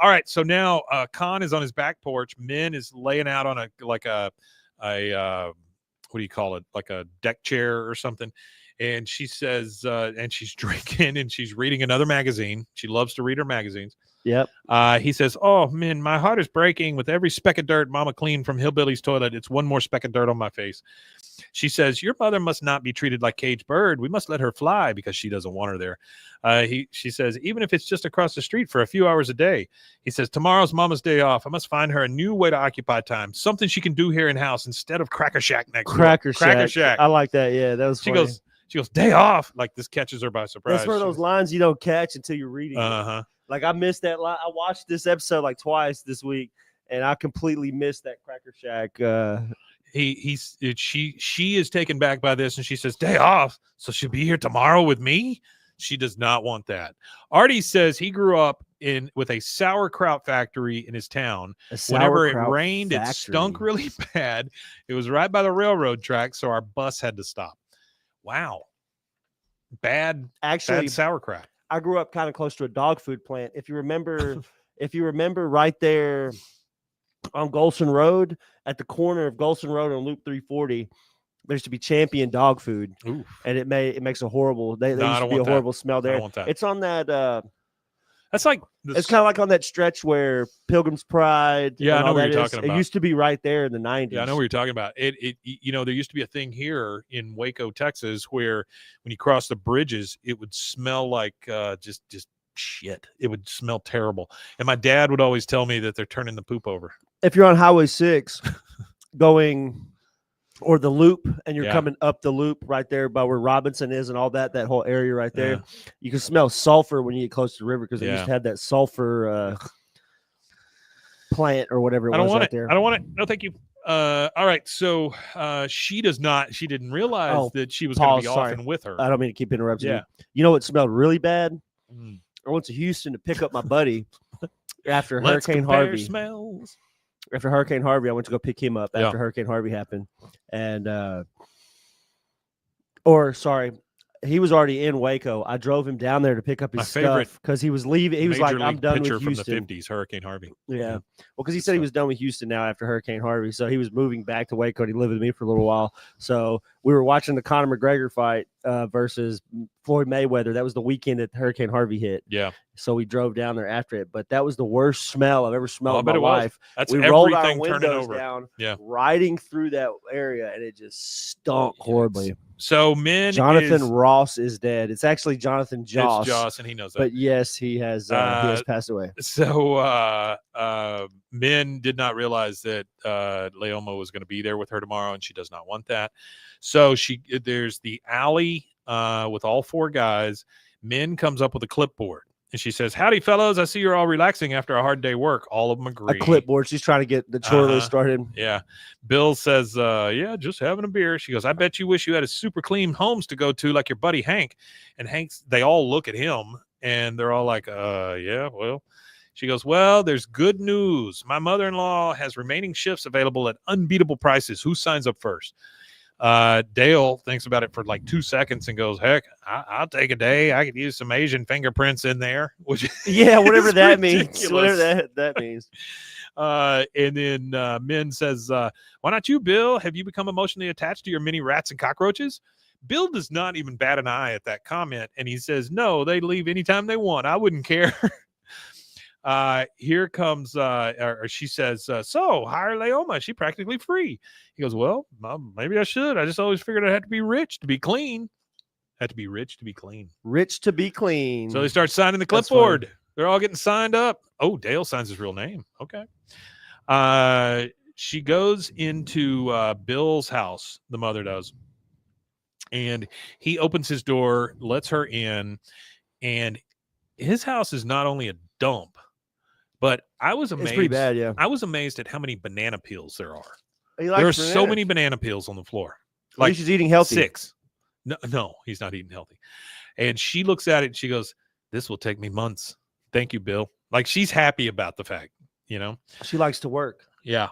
S2: All right, so now Khan is on his back porch. Min is laying out on a what do you call it? Like a deck chair or something. And she says, and she's drinking and she's reading another magazine. She loves to read her magazines.
S1: Yep.
S2: He says, "Oh, man, my heart is breaking. With every speck of dirt Mama cleaned from Hillbilly's toilet, it's one more speck of dirt on my face." She says, "Your mother must not be treated like caged bird. We must let her fly," because she doesn't want her there. She says, "Even if it's just across the street for a few hours a day." He says, "Tomorrow's Mama's day off. I must find her a new way to occupy time. Something she can do here in house instead of Cracker Shack next door." Cracker Shack.
S1: I like that. Yeah, that was funny.
S2: She goes, "Day off." Like this catches her by surprise.
S1: That's one of those lines you don't catch until you're reading it. Like I missed that line. I watched this episode like twice this week, and I completely missed that Cracker Shack.
S2: She is taken back by this, and she says, "Day off, so she'll be here tomorrow with me." She does not want that. Artie says he grew up with a sauerkraut factory in his town. Whenever it rained, it stunk really bad. It was right by the railroad track, so our bus had to stop. Wow. Bad sauerkraut.
S3: I grew up kind of close to a dog food plant. If you remember right there on Golson Road, at the corner of Golson Road on Loop 340, there used to be Champion Dog Food.
S2: Oof.
S3: And it makes a horrible there used to be a horrible smell there. It's on that
S2: that's like
S3: it's kind of like on that stretch where Pilgrim's Pride.
S2: Yeah, I know what you're talking about.
S3: It used to be right there in the 90s.
S2: Yeah, I know what you're talking about. It there used to be a thing here in Waco, Texas, where when you cross the bridges, it would smell like just shit. It would smell terrible. And my dad would always tell me that they're turning the poop over.
S3: If you're on Highway 6 going or the loop and you're coming up the loop right there by where Robinson is and all that whole area right there, you can smell sulfur when you get close to the river because they used to have that sulfur plant or whatever it was there.
S2: I don't want it. No, thank you. All right. So she didn't realize that she was going to be off and with her.
S3: I don't mean to keep interrupting you. You know what smelled really bad? I went to Houston to pick up my buddy after Hurricane Harvey.
S2: Smells.
S3: After Hurricane Harvey, I went to go pick him up after Hurricane Harvey happened. And, he was already in Waco. I drove him down there to pick up his stuff because he was leaving. He was like, I'm done with Houston.
S2: From the 50s, Hurricane Harvey.
S3: Yeah. Well, because he said he was done with Houston now after Hurricane Harvey. So he was moving back to Waco and he lived with me for a little while. So we were watching the Conor McGregor fight versus Floyd Mayweather. That was the weekend that Hurricane Harvey hit.
S2: Yeah.
S3: So we drove down there after it. But that was the worst smell I've ever smelled in my life.
S2: That's
S3: we rolled our windows down, riding through that area, and it just stunk horribly.
S2: So
S3: Jonathan Ross is dead. It's actually Jonathan Joss.
S2: It's Joss, and he knows that.
S3: But yes, he has passed away.
S2: So Min did not realize that Leoma was going to be there with her tomorrow, and she does not want that. So there's the alley with all four guys. Min comes up with a clipboard. And she says, "Howdy, fellows. I see you're all relaxing after a hard day work." All of them agree.
S3: A clipboard. She's trying to get the chore list started.
S2: Yeah. Bill says, yeah, just having a beer. She goes, "I bet you wish you had a super clean homes to go to like your buddy Hank." And they all look at him and they're all like, yeah, well. She goes, "Well, there's good news. My mother-in-law has remaining shifts available at unbeatable prices. Who signs up first?" Dale thinks about it for like 2 seconds and goes, "Heck, I'll take a day. I could use some Asian fingerprints in there." Which
S3: whatever that means. Whatever that means.
S2: And then Min says, "Why not you, Bill? Have you become emotionally attached to your mini rats and cockroaches?" Bill does not even bat an eye at that comment. And he says, "No, they leave anytime they want. I wouldn't care." Here comes, or she says, "So hire Leoma. She's practically free." He goes, "Well, maybe I should. I just always figured I had to be rich to be clean. Had to be rich to be clean.
S3: Rich to be clean."
S2: So they start signing the clipboard. They're all getting signed up. Oh, Dale signs his real name. Okay. She goes into Bill's house. The mother does. And he opens his door, lets her in. And his house is not only a dump, but I was amazed.
S3: It's pretty bad, yeah.
S2: I was amazed at how many banana peels there are.
S3: There
S2: are so many banana peels on the floor.
S3: At least he's eating healthy.
S2: 6. No, he's not eating healthy. And she looks at it and she goes, "This will take me months. Thank you, Bill." Like she's happy about the fact,
S3: She likes to work.
S2: Yeah.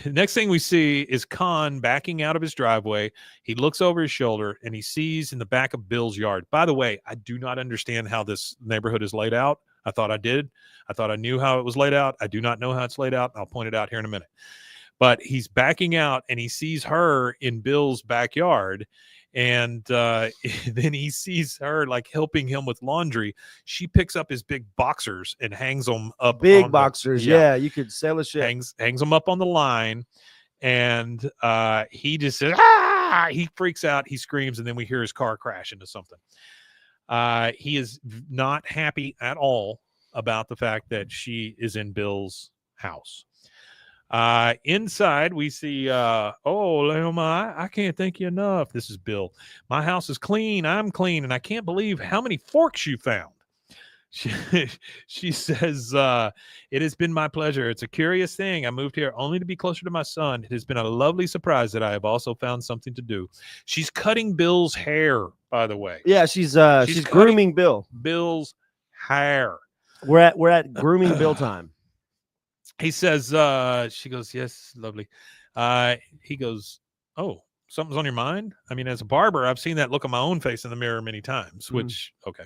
S2: Next thing we see is Khan backing out of his driveway. He looks over his shoulder and he sees in the back of Bill's yard. By the way, I do not understand how this neighborhood is laid out. I thought I did. I thought I knew how it was laid out. I do not know how it's laid out. I'll point it out here in a minute. But he's backing out and he sees her in Bill's backyard. And then he sees her like helping him with laundry. She picks up his big boxers and hangs them up.
S3: Big boxers. Yeah. You could sell a shit.
S2: Hangs them up on the line. And he just says, "Ah!" He freaks out. He screams. And then we hear his car crash into something. He is not happy at all about the fact that she is in Bill's house. Inside, we see, "Oh, Leoma, I can't thank you enough." This is Bill. "My house is clean. I'm clean. And I can't believe how many forks you found." She says, "It has been my pleasure. It's a curious thing. I moved here only to be closer to my son. It has been a lovely surprise that I have also found something to do." She's cutting Bill's hair, by the way.
S3: Yeah, she's grooming Bill.
S2: Bill's hair.
S3: We're at grooming Bill time.
S2: He says, she goes, yes, lovely. He goes, oh, something's on your mind? I mean, as a barber, I've seen that look on my own face in the mirror many times, which, okay.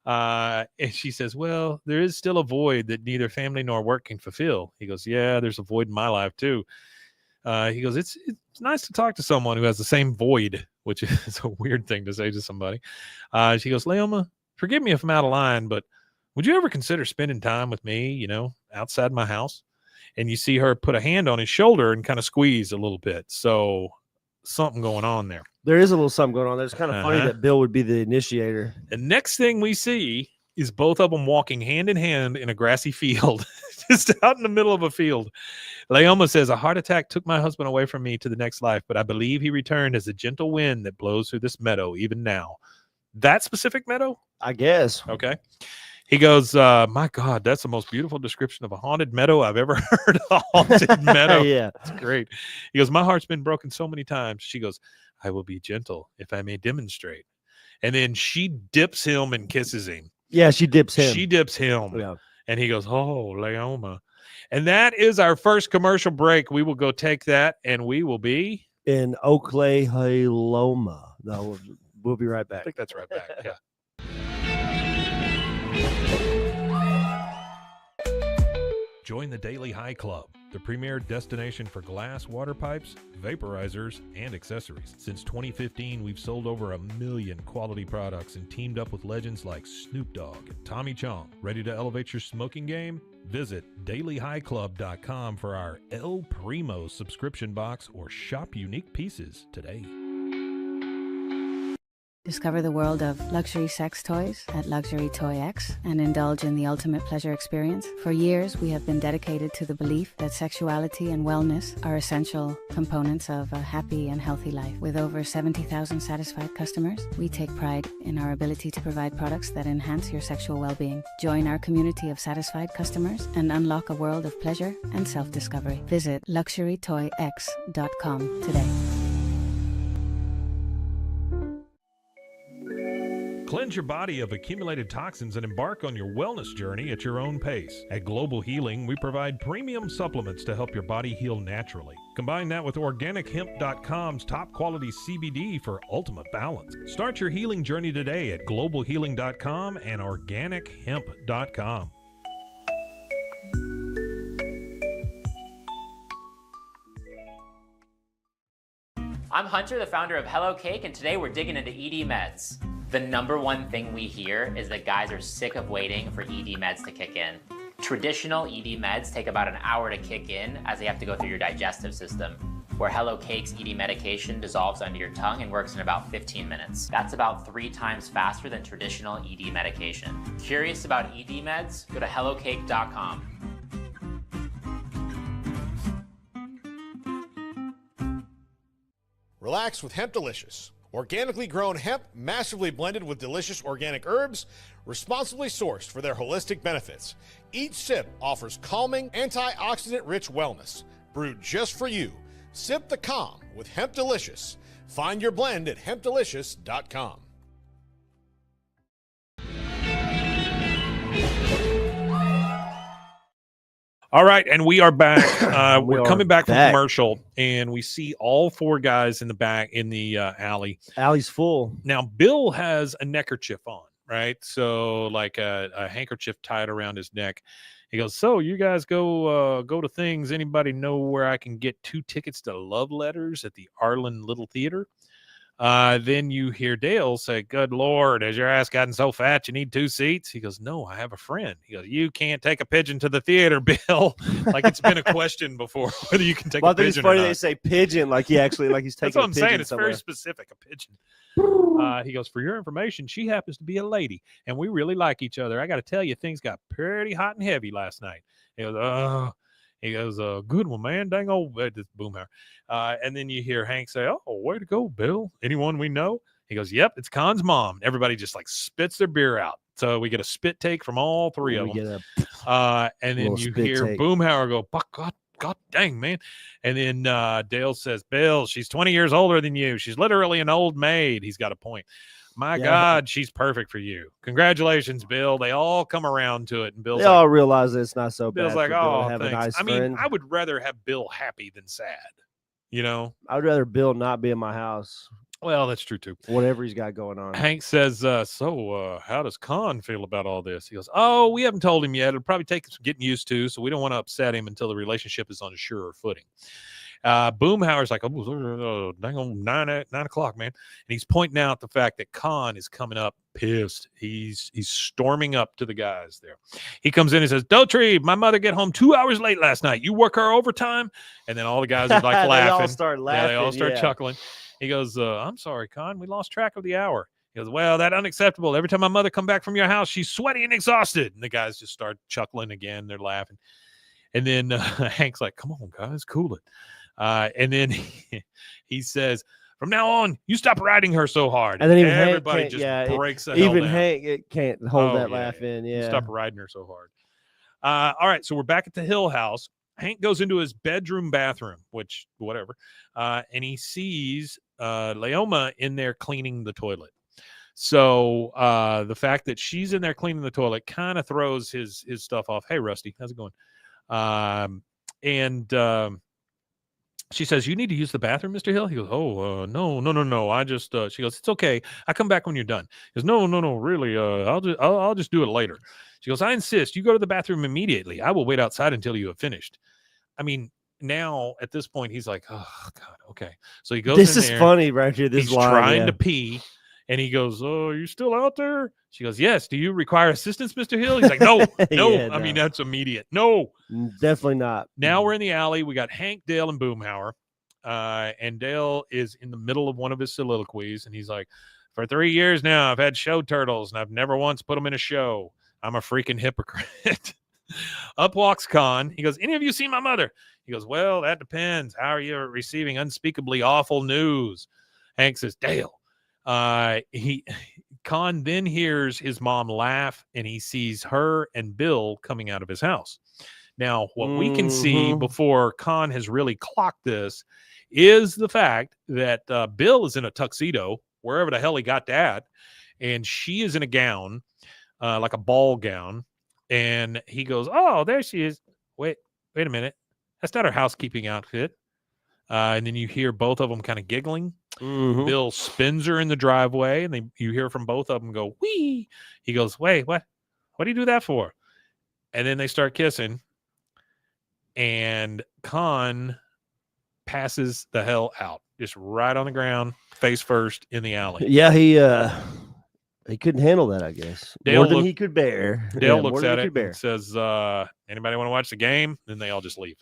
S2: And she says, well, there is still a void that neither family nor work can fulfill. He goes, yeah, there's a void in my life too. He goes, it's nice to talk to someone who has the same void, which is a weird thing to say to somebody. She goes, Leoma, forgive me if I'm out of line, but would you ever consider spending time with me, outside my house? And you see her put a hand on his shoulder and kind of squeeze a little bit. So something going on there.
S3: There is a little something going on there. It's kind of funny that Bill would be the initiator.
S2: The next thing we see is both of them walking hand in hand in a grassy field, just out in the middle of a field. Leoma says, a heart attack took my husband away from me to the next life, but I believe he returned as a gentle wind that blows through this meadow even now. That specific meadow?
S3: I guess.
S2: Okay. He goes, my God, that's the most beautiful description of a haunted meadow I've ever heard. A haunted meadow.
S3: Yeah.
S2: It's great. He goes, my heart's been broken so many times. She goes, I will be gentle if I may demonstrate. And then she dips him and kisses him.
S3: Yeah, she dips him.
S2: She dips him.
S3: Yeah.
S2: And he goes, oh, Leoma. And that is our first commercial break. We will go take that, and we will be
S3: in Oklahoma. No, we'll be right back.
S2: I think that's right back. Yeah. Join the Daily High Club, the premier destination for glass water pipes, vaporizers, and accessories. Since 2015, we've sold over 1 million quality products and teamed up with legends like Snoop Dogg and Tommy Chong. Ready to elevate your smoking game? Visit dailyhighclub.com for our El Primo subscription box or shop unique pieces today.
S4: Discover the world of luxury sex toys at Luxury Toy X and indulge in the ultimate pleasure experience. For years, we have been dedicated to the belief that sexuality and wellness are essential components of a happy and healthy life. With over 70,000 satisfied customers, we take pride in our ability to provide products that enhance your sexual well-being. Join our community of satisfied customers and unlock a world of pleasure and self-discovery. Visit luxurytoyx.com today.
S2: Cleanse your body of accumulated toxins and embark on your wellness journey at your own pace. At Global Healing, we provide premium supplements to help your body heal naturally. Combine that with OrganicHemp.com's top quality CBD for ultimate balance. Start your healing journey today at GlobalHealing.com and OrganicHemp.com.
S5: I'm Hunter, the founder of Hello Cake, and today we're digging into ED meds. The number one thing we hear is that guys are sick of waiting for ED meds to kick in. Traditional ED meds take about an hour to kick in as they have to go through your digestive system, where Hello Cake's ED medication dissolves under your tongue and works in about 15 minutes. That's about 3 times faster than traditional ED medication. Curious about ED meds? Go to hellocake.com.
S6: Relax with Hemp Delicious. Organically grown hemp, massively blended with delicious organic herbs, responsibly sourced for their holistic benefits. Each sip offers calming, antioxidant-rich wellness. Brewed just for you. Sip the calm with Hemp Delicious. Find your blend at hempdelicious.com.
S2: All right, and we are back. We're coming back from
S3: back.
S2: commercial, and we see all 4 guys in the back in the alley.
S3: Alley's full.
S2: Now, Bill has a neckerchief on, right? So, like a handkerchief tied around his neck. He goes, so you guys go to things. Anybody know where I can get 2 tickets to Love Letters at the Arlen Little Theater? Then you hear Dale say, good Lord, has your ass gotten so fat you need 2 seats? He goes, no, I have a friend. He goes, you can't take a pigeon to the theater, Bill. Like it's been a question before whether you can take a pigeon
S3: it's funny
S2: or not.
S3: they say pigeon like he's taking
S2: That's what I'm
S3: a
S2: saying.
S3: pigeon
S2: It's
S3: somewhere.
S2: very specific, a pigeon. He goes, for your information, she happens to be a lady, and we really like each other. I got to tell you, things got pretty hot and heavy last night. He goes, good one, man. Dang old this Boomhauer. And then you hear Hank say, oh, way to go, Bill. Anyone we know? He goes, yep, it's Con's mom. Everybody just like spits their beer out. So we get a spit take from all 3 of them. And then you hear Boomhauer go, God dang, man. And then Dale says, Bill, she's 20 years older than you. She's literally an old maid. He's got a point. My God, she's perfect for you. Congratulations, Bill. They all come around to it, and Bill's
S3: they all realize that it's not so
S2: Bill's
S3: bad.
S2: like,
S3: for Bill
S2: oh,
S3: to have
S2: thanks.
S3: a nice
S2: I mean,
S3: friend.
S2: I would rather have Bill happy than sad.
S3: I would rather Bill not be in my house.
S2: Well, that's true too.
S3: Whatever he's got going on.
S2: Hank says, so how does Con feel about all this? He goes, oh, we haven't told him yet. It'll probably take some getting used to, so we don't want to upset him until the relationship is on a surer footing. Boomhauer's like, dang on 9 o'clock, man. And he's pointing out the fact that Con is coming up pissed. He's storming up to the guys there. He comes in and says, Dotry, my mother get home 2 hours late last night. You work her overtime? And then all the guys are like laughing.
S3: They all start laughing.
S2: Yeah, they all start chuckling. He goes, I'm sorry, Con. We lost track of the hour. He goes, well, that's unacceptable. Every time my mother come back from your house, she's sweaty and exhausted. And the guys just start chuckling again. They're laughing. And then Hank's like, come on, guys, cool it. And then he says, from now on, you stop riding her so hard.
S3: And then even
S2: everybody just breaks the hell
S3: even
S2: down.
S3: Hank it can't hold that laugh in. Yeah.
S2: Stop riding her so hard. All right, so we're back at the Hill house. Hank goes into his bathroom, which whatever, and he sees Leoma in there cleaning the toilet. So the fact that she's in there cleaning the toilet kind of throws his stuff off. Hey, Rusty, how's it going? She says, you need to use the bathroom, Mr. Hill? He goes, no. I just, she goes, it's okay. I come back when you're done. He goes, no, really. I'll just do it later. She goes, I insist. You go to the bathroom immediately. I will wait outside until you have finished. I mean, now at this point, he's like, oh, God, okay. So he goes
S3: This
S2: in
S3: is
S2: there.
S3: funny right here. This
S2: He's
S3: line,
S2: trying to pee. And he goes, oh, you still out there? She goes, yes. Do you require assistance, Mr. Hill? He's like, no.
S3: Yeah,
S2: I mean, that's immediate. No.
S3: Definitely not.
S2: Now we're in the alley. We got Hank, Dale, and Boomhauer. And Dale is in the middle of one of his soliloquies. And he's like, for 3 years now, I've had show turtles, and I've never once put them in a show. I'm a freaking hypocrite. Up walks Con. He goes, any of you seen my mother? He goes, well, that depends. How are you receiving unspeakably awful news? Hank says, Dale. Con then hears his mom laugh, and he sees her and Bill coming out of his house. Now, what we can see before Con has really clocked this is the fact that Bill is in a tuxedo, wherever the hell he got that, and she is in a gown, like a ball gown, and he goes, oh, there she is. Wait a minute. That's not her housekeeping outfit. And then you hear both of them kind of giggling. Bill spins her in the driveway, and you hear from both of them go, wee. He goes, wait, what do you do that for? And then they start kissing, and Con passes the hell out, just right on the ground, face first in the alley.
S3: Yeah, he couldn't handle that, I guess. More than he could bear.
S2: Dale looks at it and says, anybody want to watch the game? Then they all just leave.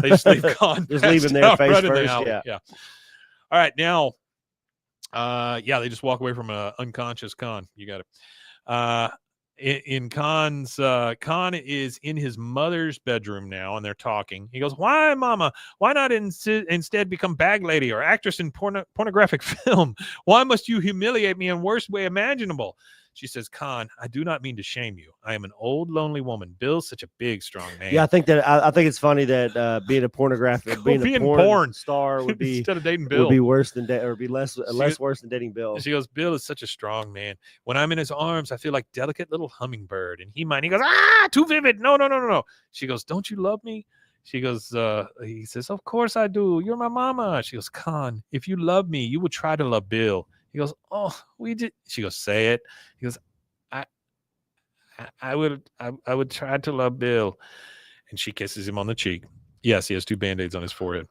S2: They just leave Con.
S3: Just leaving their face
S2: right
S3: first.
S2: Yeah. All right, now, they just walk away from an unconscious Con. You got it. In Con's, Con is in his mother's bedroom now, and they're talking. He goes, why, Mama? Why not instead become bag lady or actress in pornographic film? Why must you humiliate me in worst way imaginable? She says, Con, I do not mean to shame you. I am an old, lonely woman. Bill's such a big, strong man.
S3: Yeah, I think it's funny that being a pornographic, being a porn star would be
S2: instead of dating Bill
S3: would be worse than or be less worse than dating Bill.
S2: She goes, Bill is such a strong man. When I'm in his arms, I feel like delicate little hummingbird. And he goes, too vivid. No. She goes, don't you love me? She goes, he says, of course I do. You're my mama. She goes, Con, if you love me, you would try to love Bill. He goes, oh, we did. She goes, say it. He goes, I would try to love Bill. And she kisses him on the cheek. Yes, he has 2 Band-Aids on his forehead.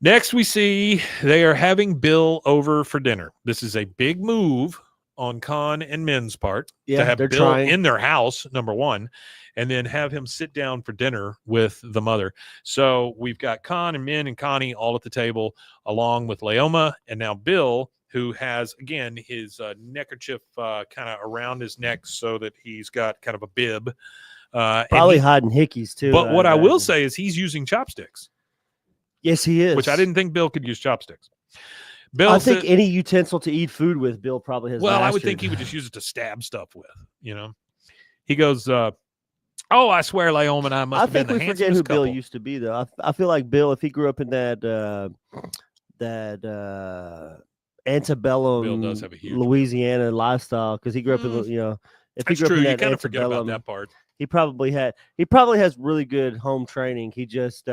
S2: Next, we see they are having Bill over for dinner. This is a big move on Con and Min's part to have Bill in their house, number one, and then have him sit down for dinner with the mother. So we've got Con and Min and Connie all at the table, along with Leoma, and now Bill, who has, again, his neckerchief kind of around his neck so that he's got kind of a bib.
S3: Probably hiding hickeys, too.
S2: But what I will say is he's using chopsticks.
S3: Yes, he is.
S2: Which I didn't think Bill could use chopsticks.
S3: I think any utensil to eat food with, Bill probably has mastered.
S2: I would think he would just use it to stab stuff with, He goes, I swear, Leoma and I must have been the handsomest couple. I think we forget who
S3: Bill used to be, though. I feel like Bill, if he grew up in that antebellum
S2: Bill does have a huge
S3: Louisiana lifestyle because he grew up in if he
S2: That's
S3: grew up
S2: true.
S3: in
S2: You
S3: that
S2: kind of forget about
S3: antebellum,
S2: that part.
S3: he probably has really good home training. He just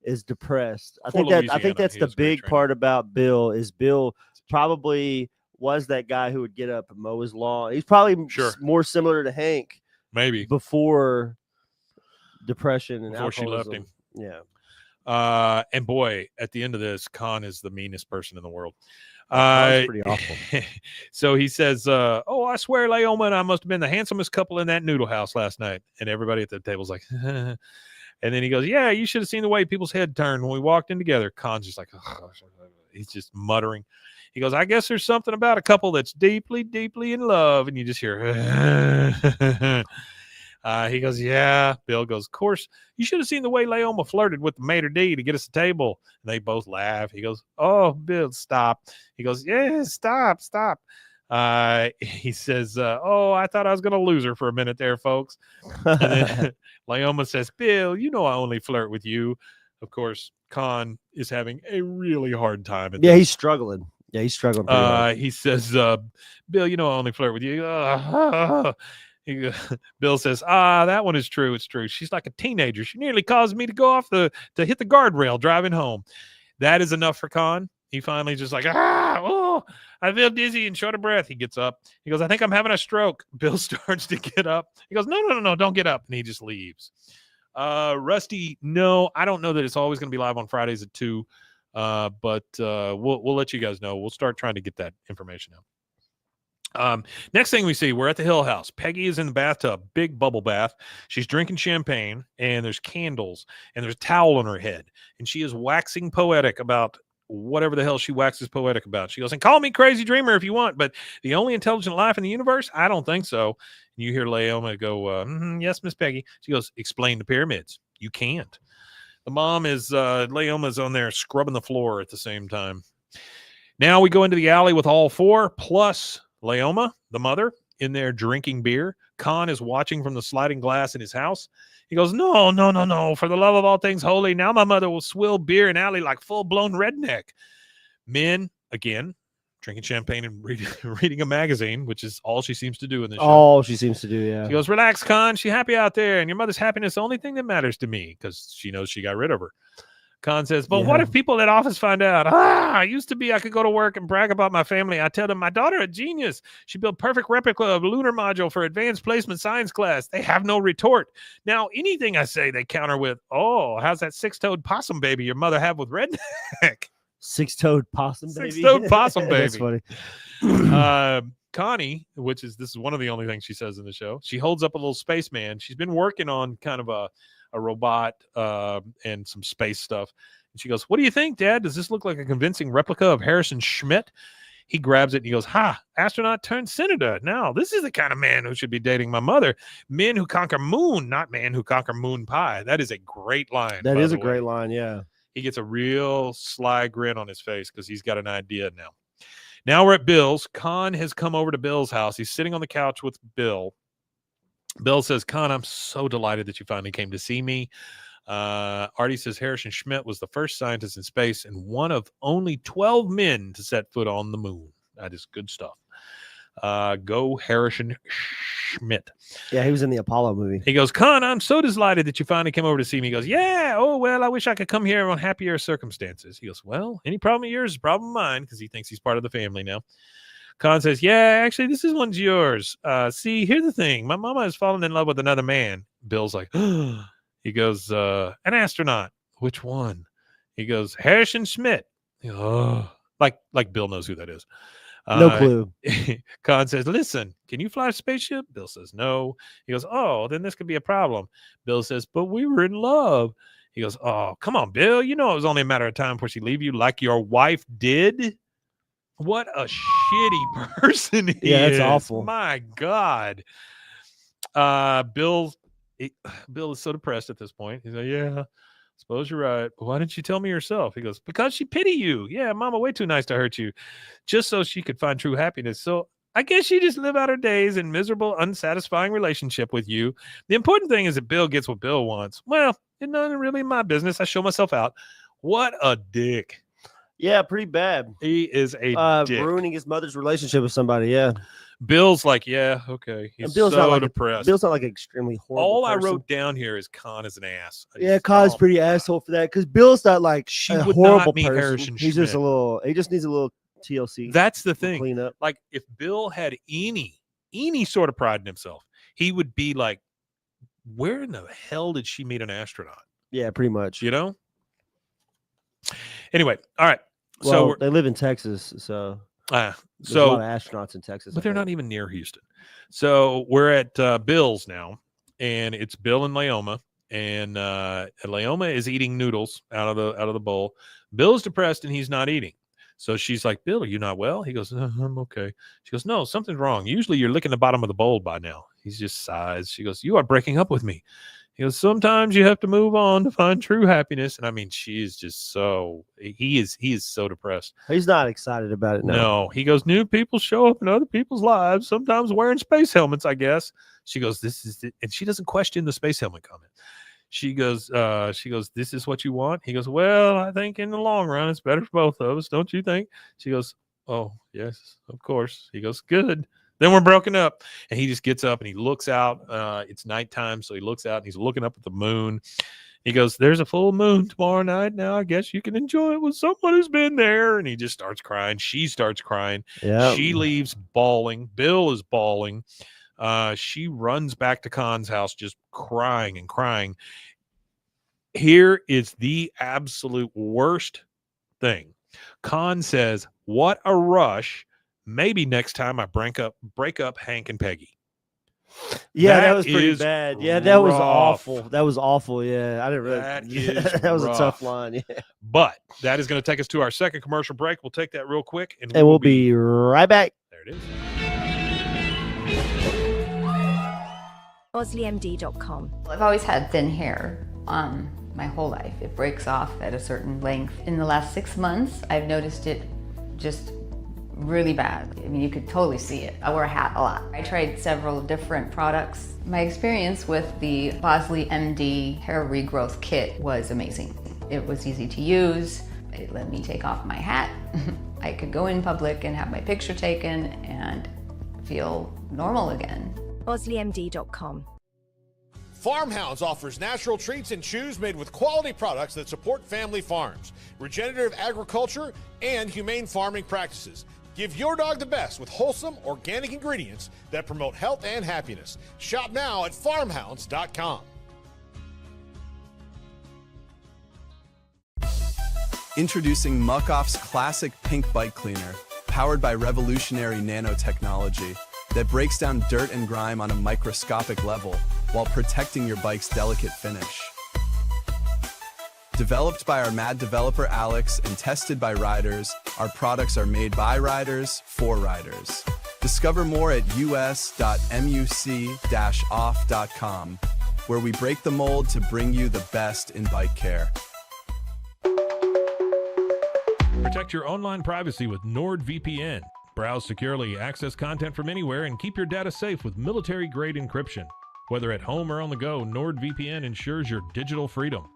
S3: is depressed. I think that's the big part about Bill is Bill probably was that guy who would get up and mow his lawn. He's probably more similar to Hank
S2: maybe
S3: before depression and
S2: before she left
S3: alcoholism.
S2: him.
S3: Yeah.
S2: And boy, at the end of this, Khan is the meanest person in the world.
S3: That's pretty awful.
S2: So he says, "Oh, I swear, Leoma and I must have been the handsomest couple in that noodle house last night." And everybody at the table's like, and then he goes, "Yeah, you should have seen the way people's head turned when we walked in together." Khan's just like, he's just muttering. He goes, "I guess there's something about a couple that's deeply, deeply in love," and you just hear. He goes, "Yeah." Bill goes, "Of course, you should have seen the way Leoma flirted with the maitre d' to get us a table." And they both laugh. He goes, "Oh, Bill, stop." He goes, "Yeah, stop. He says, "Oh, I thought I was going to lose her for a minute there, folks." And then Leoma says, "Bill, you know I only flirt with you." Of course, Khan is having a really hard time.
S3: He's struggling. Yeah, he's struggling pretty hard.
S2: He says, "Bill, you know I only flirt with you." Bill says, "That one is true. It's true. She's like a teenager. She nearly caused me to go off to hit the guardrail driving home." That is enough for Khan. He finally just like, I feel dizzy and short of breath. He gets up. He goes, "I think I'm having a stroke." Bill starts to get up. He goes, No, don't get up. And he just leaves. Rusty, no, I don't know that it's always going to be live on Fridays at 2. But we'll let you guys know. We'll start trying to get that information out. Next thing we see, we're at the Hill House. Peggy is in the bathtub, big bubble bath. She's drinking champagne, and there's candles, and there's a towel on her head, and she is waxing poetic about whatever the hell she waxes poetic about. She goes, "And call me crazy dreamer if you want, but the only intelligent life in the universe? I don't think so." And you hear Leoma go, "Yes, Miss Peggy." She goes, "Explain the pyramids." You can't. The mom is, Leoma's on there scrubbing the floor at the same time. Now we go into the alley with all four, plus Leoma, the mother, in there drinking beer. Khan is watching from the sliding glass in his house. He goes, No. For the love of all things holy, now my mother will swill beer in alley like full-blown redneck. Men, again, drinking champagne and reading a magazine, which is all she seems to do in this show.
S3: All she seems to do, yeah.
S2: She goes, "Relax, Khan. She's happy out there, and your mother's happiness is the only thing that matters to me," because she knows she got rid of her. Khan says, "But what if people at office find out? I used to be, I could go to work and brag about my family. I tell them my daughter a genius. She built perfect replica of lunar module for advanced placement science class. They have no retort. Now, anything I say, they counter with, oh, how's that six-toed possum baby your mother have with redneck?"
S3: Six-toed possum baby?
S2: Six-toed possum baby.
S3: That's funny.
S2: Connie, this is one of the only things she says in the show, she holds up a little spaceman. She's been working on kind of a robot and some space stuff. And she goes, "What do you think, Dad? Does this look like a convincing replica of Harrison Schmidt?" He grabs it and he goes, astronaut turned senator. Now, this is the kind of man who should be dating my mother. Men who conquer moon, not man who conquer moon pie. That is a great line.
S3: That is a great line, yeah.
S2: He gets a real sly grin on his face because he's got an idea now. Now we're at Bill's. Khan has come over to Bill's house. He's sitting on the couch with Bill. Bill says, "Khan, I'm so delighted that you finally came to see me." Artie says Harrison Schmidt was the first scientist in space and one of only 12 men to set foot on the moon. That is good stuff. Go Harrison Schmidt.
S3: Yeah, he was in the Apollo movie.
S2: He goes, "Khan, I'm so delighted that you finally came over to see me." He goes, "Yeah, oh, well, I wish I could come here on happier circumstances." He goes, "Well, any problem of yours is a problem of mine," because he thinks he's part of the family now. Khan says, "Yeah, actually, this one's yours. See, here's the thing. My mama has fallen in love with another man." Bill's like, he goes, "An astronaut." "Which one?" He goes, "Harrison Schmidt." He goes, "Oh," like Bill knows who that is.
S3: No clue.
S2: Khan says, "Listen, can you fly a spaceship?" Bill says, "No." He goes, "Oh, then this could be a problem." Bill says, "But we were in love." He goes, "Oh, come on, Bill. You know it was only a matter of time before she leave you like your wife did." What a shitty person he is.
S3: Yeah, that's awful.
S2: My God. Bill is so depressed at this point. He's like, "Yeah, suppose you're right. But why didn't you tell me yourself?" He goes, "Because she pity you. Yeah, mama way too nice to hurt you. Just so she could find true happiness. So I guess she just live out her days in miserable, unsatisfying relationship with you. The important thing is that Bill gets what Bill wants. Well, it's not really my business. I show myself out." What a dick.
S3: Yeah, pretty bad.
S2: He is a dick.
S3: Ruining his mother's relationship with somebody. Yeah.
S2: Bill's like, yeah, okay. He's
S3: Bill's
S2: so
S3: not
S2: depressed.
S3: Bill's not like an extremely horrible
S2: All
S3: person.
S2: I wrote down here is Khan is an ass.
S3: Yeah, Khan's pretty asshole for that because Bill's not like
S2: She
S3: a
S2: would
S3: horrible
S2: not meet
S3: person.
S2: Harrison
S3: He's just
S2: Schmidt.
S3: he just needs a little TLC.
S2: That's the thing.
S3: Clean up.
S2: Like if Bill had any sort of pride in himself, he would be like, where in the hell did she meet an astronaut?
S3: Yeah, pretty much.
S2: You know? Anyway, all right.
S3: Well,
S2: So
S3: they live in Texas, so there's a
S2: so
S3: lot of astronauts in Texas.
S2: but they're not even near Houston. So we're at Bill's now, and it's Bill and Leoma, and Leoma is eating noodles out of the bowl. Bill's depressed and he's not eating. So she's like, Bill, are you not well? He goes, I'm okay. She goes, no, something's wrong. Usually you're licking the bottom of the bowl by now. He just sighs. She goes, you are breaking up with me. He goes, sometimes you have to move on to find true happiness. And I mean, she is just he is so depressed.
S3: He's not excited about it.
S2: No, he goes, new people show up in other people's lives, sometimes wearing space helmets, I guess. She goes, this is it. And she doesn't question the space helmet comment. She goes, this is what you want? He goes, well, I think in the long run, it's better for both of us. Don't you think? She goes, oh, yes, of course. He goes, good. Then we're broken up. And he just gets up and he looks out. It's nighttime. So he looks out and he's looking up at the moon. He goes, there's a full moon tomorrow night. Now I guess you can enjoy it with someone who's been there. And he just starts crying. She starts crying.
S3: Yeah.
S2: She leaves bawling. Bill is bawling. She runs back to Khan's house just crying and crying. Here is the absolute worst thing. Khan says, what a rush. Maybe next time I break up Hank and Peggy.
S3: Yeah, that was pretty bad. Yeah, that was awful. That was awful. Yeah, I didn't really. That was
S2: rough.
S3: a tough line. Yeah.
S2: But that is going to take us to our second commercial break. We'll take that real quick, and
S3: we'll be right back.
S2: There it is.
S7: OsleyMD.com. I've always had thin hair my whole life. It breaks off at a certain length. In the last 6 months, I've noticed it just really bad. I mean, you could totally see it. I wear a hat a lot. I tried several different products. My experience with the Bosley MD hair regrowth kit was amazing. It was easy to use. It let me take off my hat. I could go in public and have my picture taken and feel normal again. OsleyMD.com.
S6: Farmhounds offers natural treats and chews made with quality products that support family farms, regenerative agriculture, and humane farming practices. Give your dog the best with wholesome, organic ingredients that promote health and happiness. Shop now at farmhounds.com.
S8: Introducing Muck Off's classic pink bike cleaner, powered by revolutionary nanotechnology that breaks down dirt and grime on a microscopic level while protecting your bike's delicate finish. Developed by our mad developer Alex and tested by riders, our products are made by riders for riders. Discover more at us.muc-off.com, where we break the mold to bring you the best in bike care.
S2: Protect your online privacy with NordVPN. Browse securely, access content from anywhere, and keep your data safe with military-grade encryption. Whether at home or on the go, NordVPN ensures your digital freedom.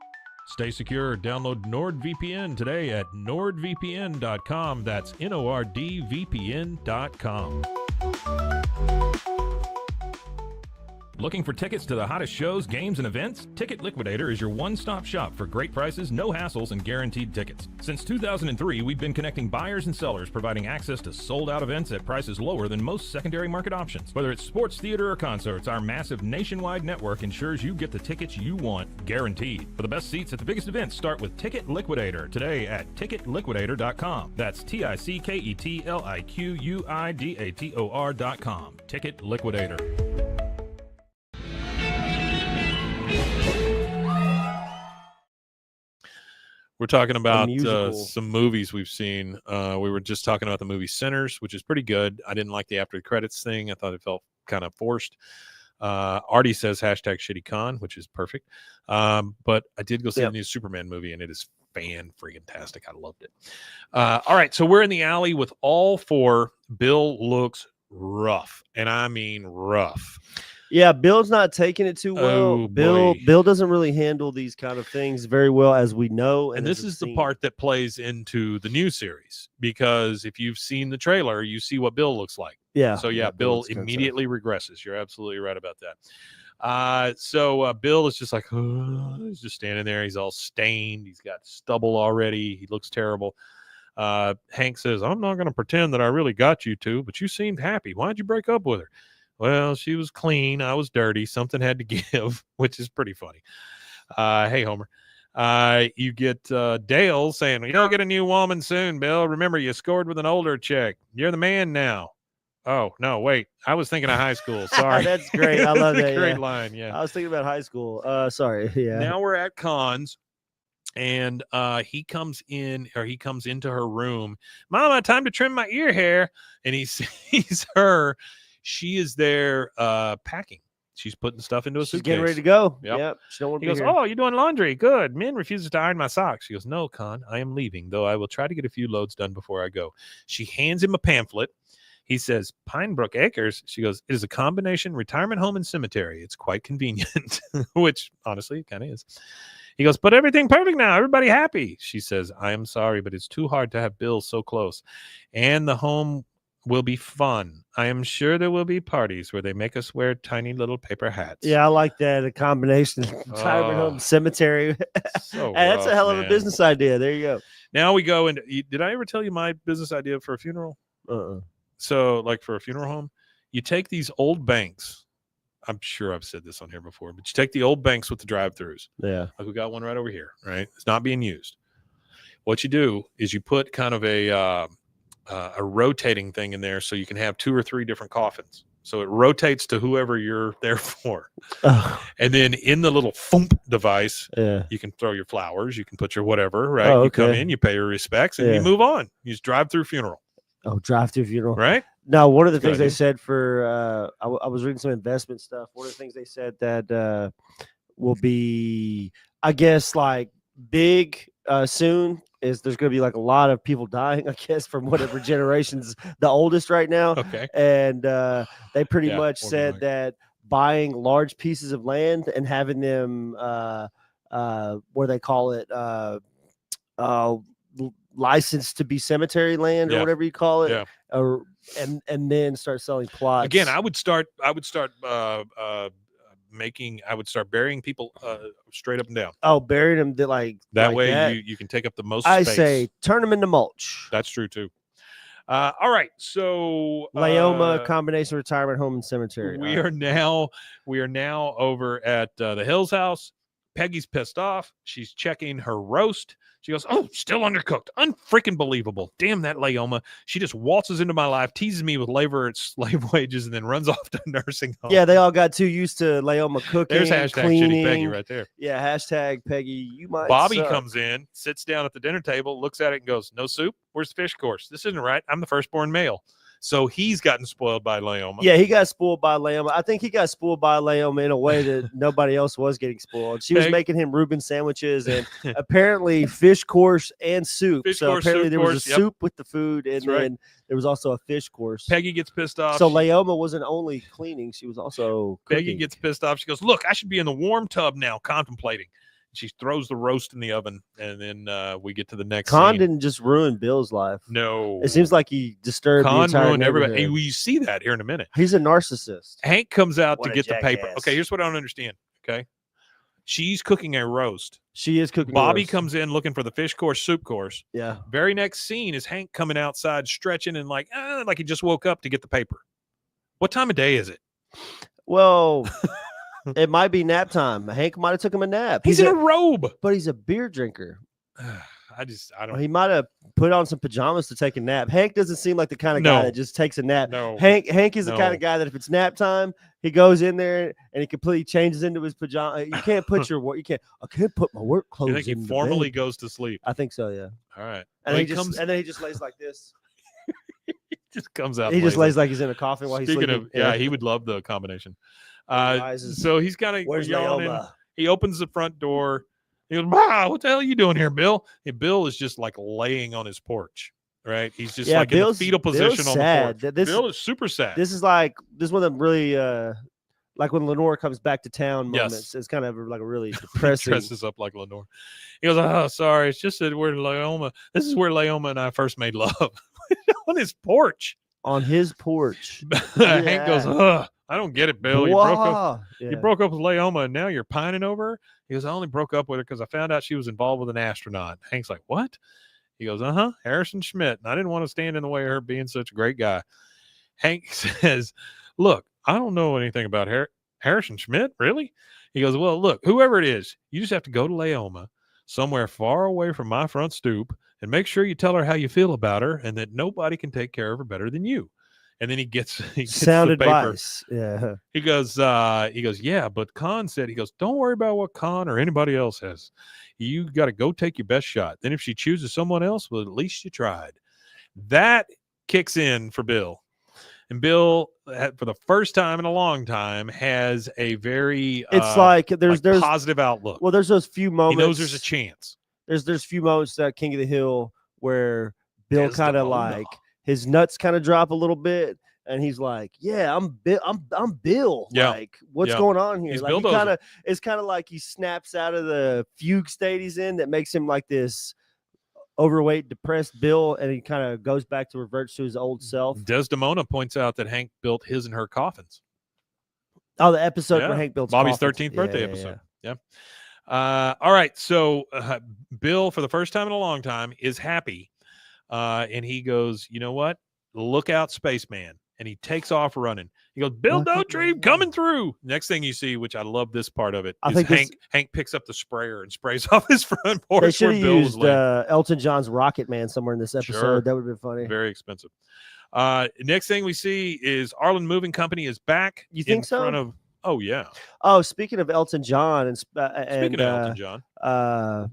S2: Stay secure. Download NordVPN today at nordvpn.com. That's NORDVPN.com. Looking for tickets to the hottest shows, games, and events? Ticket Liquidator is your one-stop shop for great prices, no hassles, and guaranteed tickets. Since 2003, we've been connecting buyers and sellers, providing access to sold-out events at prices lower than most secondary market options. Whether it's sports, theater, or concerts, our massive nationwide network ensures you get the tickets you want, guaranteed. For the best seats at the biggest events, start with Ticket Liquidator today at ticketliquidator.com. That's TICKETLIQUIDATOR.com. Ticket Liquidator. We're talking about some movies we've seen. We were just talking about the movie Sinners, which is pretty good. I didn't like the after the credits thing. I thought it felt kind of forced. Artie says #ShittyCon, which is perfect. But I did go see the new Superman movie, and it is fan-freaking-tastic. I loved it. All right, so we're in the alley with all four. Bill looks rough, and I mean rough.
S3: Yeah, Bill's not taking it too well.
S2: Oh,
S3: Bill
S2: boy.
S3: Bill doesn't really handle these kind of things very well, as we know.
S2: And
S3: as
S2: this
S3: we've
S2: is the
S3: seen.
S2: part that plays into the new series, because if you've seen the trailer, you see what Bill looks like.
S3: Yeah.
S2: So Bill
S3: looks kinda
S2: immediately regresses. You're absolutely right about that. So Bill is just like, he's just standing there. He's all stained. He's got stubble already. He looks terrible. Hank says, I'm not going to pretend that I really got you two, but you seemed happy. Why'd you break up with her? Well, she was clean. I was dirty. Something had to give, which is pretty funny. Hey, Homer. You get Dale saying, you'll get a new woman soon, Bill. Remember, you scored with an older chick. You're the man now. Oh, no, wait. I was thinking of high school. Sorry.
S3: That's great. I love that.
S2: Great line, yeah.
S3: I was thinking about high school. Sorry. Yeah.
S2: Now we're at Cons, and he comes into her room. Mama, time to trim my ear hair. And he sees her. She is there packing. She's putting stuff into a
S3: She's
S2: suitcase.
S3: getting ready to go.
S2: Yep.
S3: She don't want
S2: He
S3: to
S2: goes,
S3: be here.
S2: oh, you're doing laundry. Good. Min refuses to iron my socks. She goes, no, Con, I am leaving, though I will try to get a few loads done before I go. She hands him a pamphlet. He says, Pinebrook Acres. She goes, it is a combination retirement home and cemetery. It's quite convenient, which honestly it kind of is. He goes, but everything perfect now. Everybody happy. She says, I am sorry, but it's too hard to have Bill so close. And the home will be fun. I am sure there will be parties where they make us wear tiny little paper hats.
S3: Yeah, I like that. A combination of retirement home, cemetery.
S2: So
S3: Hey, that's a hell of a business idea. There you go.
S2: Now we go into, did I ever tell you my business idea for a funeral? So, like for a funeral home, you take these old banks. I'm sure I've said this on here before, but you take the old banks with the drive-throughs.
S3: Yeah.
S2: Like we got one right over here, right? It's not being used. What you do is you put kind of a rotating thing in there so you can have 2 or 3 different coffins. So it rotates to whoever you're there for. And then in the little thump device, you can throw your flowers, you can put your whatever, right? You come in, you pay your respects, and you move on. You just drive through funeral.
S3: Oh, drive-through funeral.
S2: Right?
S3: Now, one of the things they said for, I was reading some investment stuff. One of the things they said that will be, I guess, like big soon is there's going to be like a lot of people dying, I guess, from whatever generation's the oldest right now.
S2: Okay.
S3: And they pretty much said that buying large pieces of land and having them, what they call it, licensed to be cemetery land or whatever you call it, and then start selling plots.
S2: Again, I would start burying people straight up and down.
S3: Oh, burying them
S2: that way
S3: that.
S2: You can take up the most
S3: I
S2: space.
S3: say turn them into mulch.
S2: That's true too. All right, so
S3: Leoma combination retirement home and cemetery.
S2: We are now over at the Hills house. Peggy's pissed off. She's checking her roast. She goes, oh, still undercooked. Unfreaking believable. Damn that Leoma. She just waltzes into my life, teases me with labor and slave wages, and then runs off to nursing home.
S3: Yeah, they all got too used to Leoma cooking.
S2: There's hashtag
S3: cleaning.
S2: Shitty Peggy right there.
S3: Yeah, hashtag Peggy. You might.
S2: Bobby
S3: suck.
S2: comes in, sits down at the dinner table, looks at it, and goes, no soup? Where's the fish course? This isn't right. I'm the firstborn male. So he's gotten spoiled by Leoma.
S3: Yeah, he got spoiled by Leoma. I think he got spoiled by Leoma in a way that nobody else was getting spoiled. She was making him Reuben sandwiches and apparently fish course and soup. Apparently there was a soup with the food, and then there was also a fish course.
S2: Peggy gets pissed off.
S3: So Leoma wasn't only cleaning; she was also cooking.
S2: Peggy gets pissed off. She goes, "Look, I should be in the warm tub now, contemplating." She throws the roast in the oven, and then we get to the next
S3: Con
S2: scene.
S3: didn't just ruin Bill's life.
S2: No.
S3: It seems like he disturbed the entire
S2: ruined everybody.
S3: neighborhood.
S2: Hey, you see that here in a minute.
S3: He's a narcissist.
S2: Hank comes out
S3: What
S2: to
S3: a
S2: get the paper.
S3: jackass.
S2: Okay, here's what I don't understand. Okay. She's cooking a roast.
S3: She is cooking
S2: Bobby
S3: roast.
S2: comes in looking for the fish course, soup course.
S3: Yeah.
S2: Very next scene is Hank coming outside, stretching and like he just woke up to get the paper. What time of day is it?
S3: Well, it might be nap time. Hank might have took him a nap.
S2: He's in a robe.
S3: But he's a beer drinker.
S2: I don't.
S3: He might have put on some pajamas to take a nap. Hank doesn't seem like the kind of guy that just takes a nap.
S2: No.
S3: Hank is the kind of guy that if it's nap time, he goes in there and he completely changes into his pajama. You can't put your work. You can't. I can't put my work clothes.
S2: You think he
S3: in the
S2: formally
S3: bed.
S2: goes to sleep?
S3: I think so. Yeah.
S2: All right.
S3: And
S2: Well,
S3: then he just lays like this.
S2: He just comes out.
S3: He just
S2: lazy.
S3: lays like he's in a coffin while he's
S2: Speaking
S3: sleeping.
S2: of, yeah, he would love the combination.
S3: Rises.
S2: So he's kind of
S3: Where's
S2: yawning.
S3: Leoma?
S2: He opens the front door. He goes, "Bwaaa, what the hell are you doing here, Bill?" And Bill is just like laying on his porch, right? He's just like in the fetal position on
S3: sad.
S2: the porch. Bill is super sad.
S3: This is one of them really like when Lenore comes back to town
S2: Yes.
S3: moments. It's kind of like a really
S2: He
S3: depressing.
S2: dresses up like Lenore. He goes, "Oh, sorry, it's just that we're in Leoma. This is where Leoma and I first made love on his porch."
S3: On his porch.
S2: Hank goes, "I don't get it, Bill.
S3: Bwaaa.
S2: You broke up with Leoma, and now you're pining over her." He goes, "I only broke up with her because I found out she was involved with an astronaut." Hank's like, "What?" He goes, Harrison Schmidt. And I didn't want to stand in the way of her being such a great guy. Hank says, "Look, I don't know anything about Harrison Schmidt, really?" He goes, "Well, look, whoever it is, you just have to go to Leoma, somewhere far away from my front stoop, and make sure you tell her how you feel about her and that nobody can take care of her better than you." And then he gets
S3: sound
S2: the paper.
S3: advice. Yeah.
S2: He goes, "Yeah, but Khan said," he goes, "don't worry about what Khan or anybody else says. You got to go take your best shot. Then if she chooses someone else, well, at least you tried." That kicks in for Bill. And Bill, for the first time in a long time, has a very
S3: it's like there's
S2: positive outlook.
S3: Well, there's those few moments.
S2: He knows there's a chance.
S3: There's few moments that King of the Hill where Bill kind of like his nuts kind of drop a little bit, and he's like, "Yeah, I'm Bill.
S2: Yeah.
S3: Like, what's going on here?"
S2: He's
S3: like,
S2: Bill
S3: it's kind of like he snaps out of the fugue state he's in that makes him like this overweight, depressed Bill, and he kind of goes back to reverts to his old self.
S2: Desdemona points out that Hank built his and her coffins.
S3: Oh, the episode where Hank built
S2: Bobby's
S3: coffins.
S2: 13th birthday episode. Yeah. All right. So Bill, for the first time in a long time, is happy. And he goes, "You know what? Look out, spaceman." And he takes off running. He goes, "Bill Dauterive coming through." Next thing you see, which I love this part of it, is Hank picks up the sprayer and sprays off his front porch.
S3: They should have used Elton John's Rocket Man somewhere in this episode.
S2: Sure.
S3: That would have been funny.
S2: Very expensive. Next thing we see is Arlen Moving Company is back.
S3: You think so?
S2: Front of, oh, yeah.
S3: Oh, speaking of Elton John and
S2: speaking of Elton John,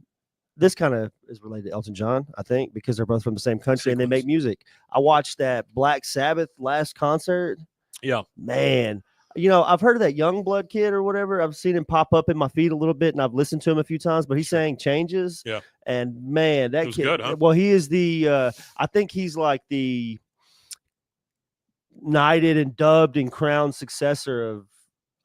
S3: this kind of is related to Elton John, I think, because they're both from the same country and they make music. I watched that Black Sabbath last concert.
S2: Yeah.
S3: Man, you know, I've heard of that Youngblood kid or whatever. I've seen him pop up in my feed a little bit, and I've listened to him a few times, but he's saying Changes.
S2: Yeah.
S3: And man, that kid,
S2: good, huh?
S3: well, he is the, I think he's like the knighted and dubbed and crowned successor of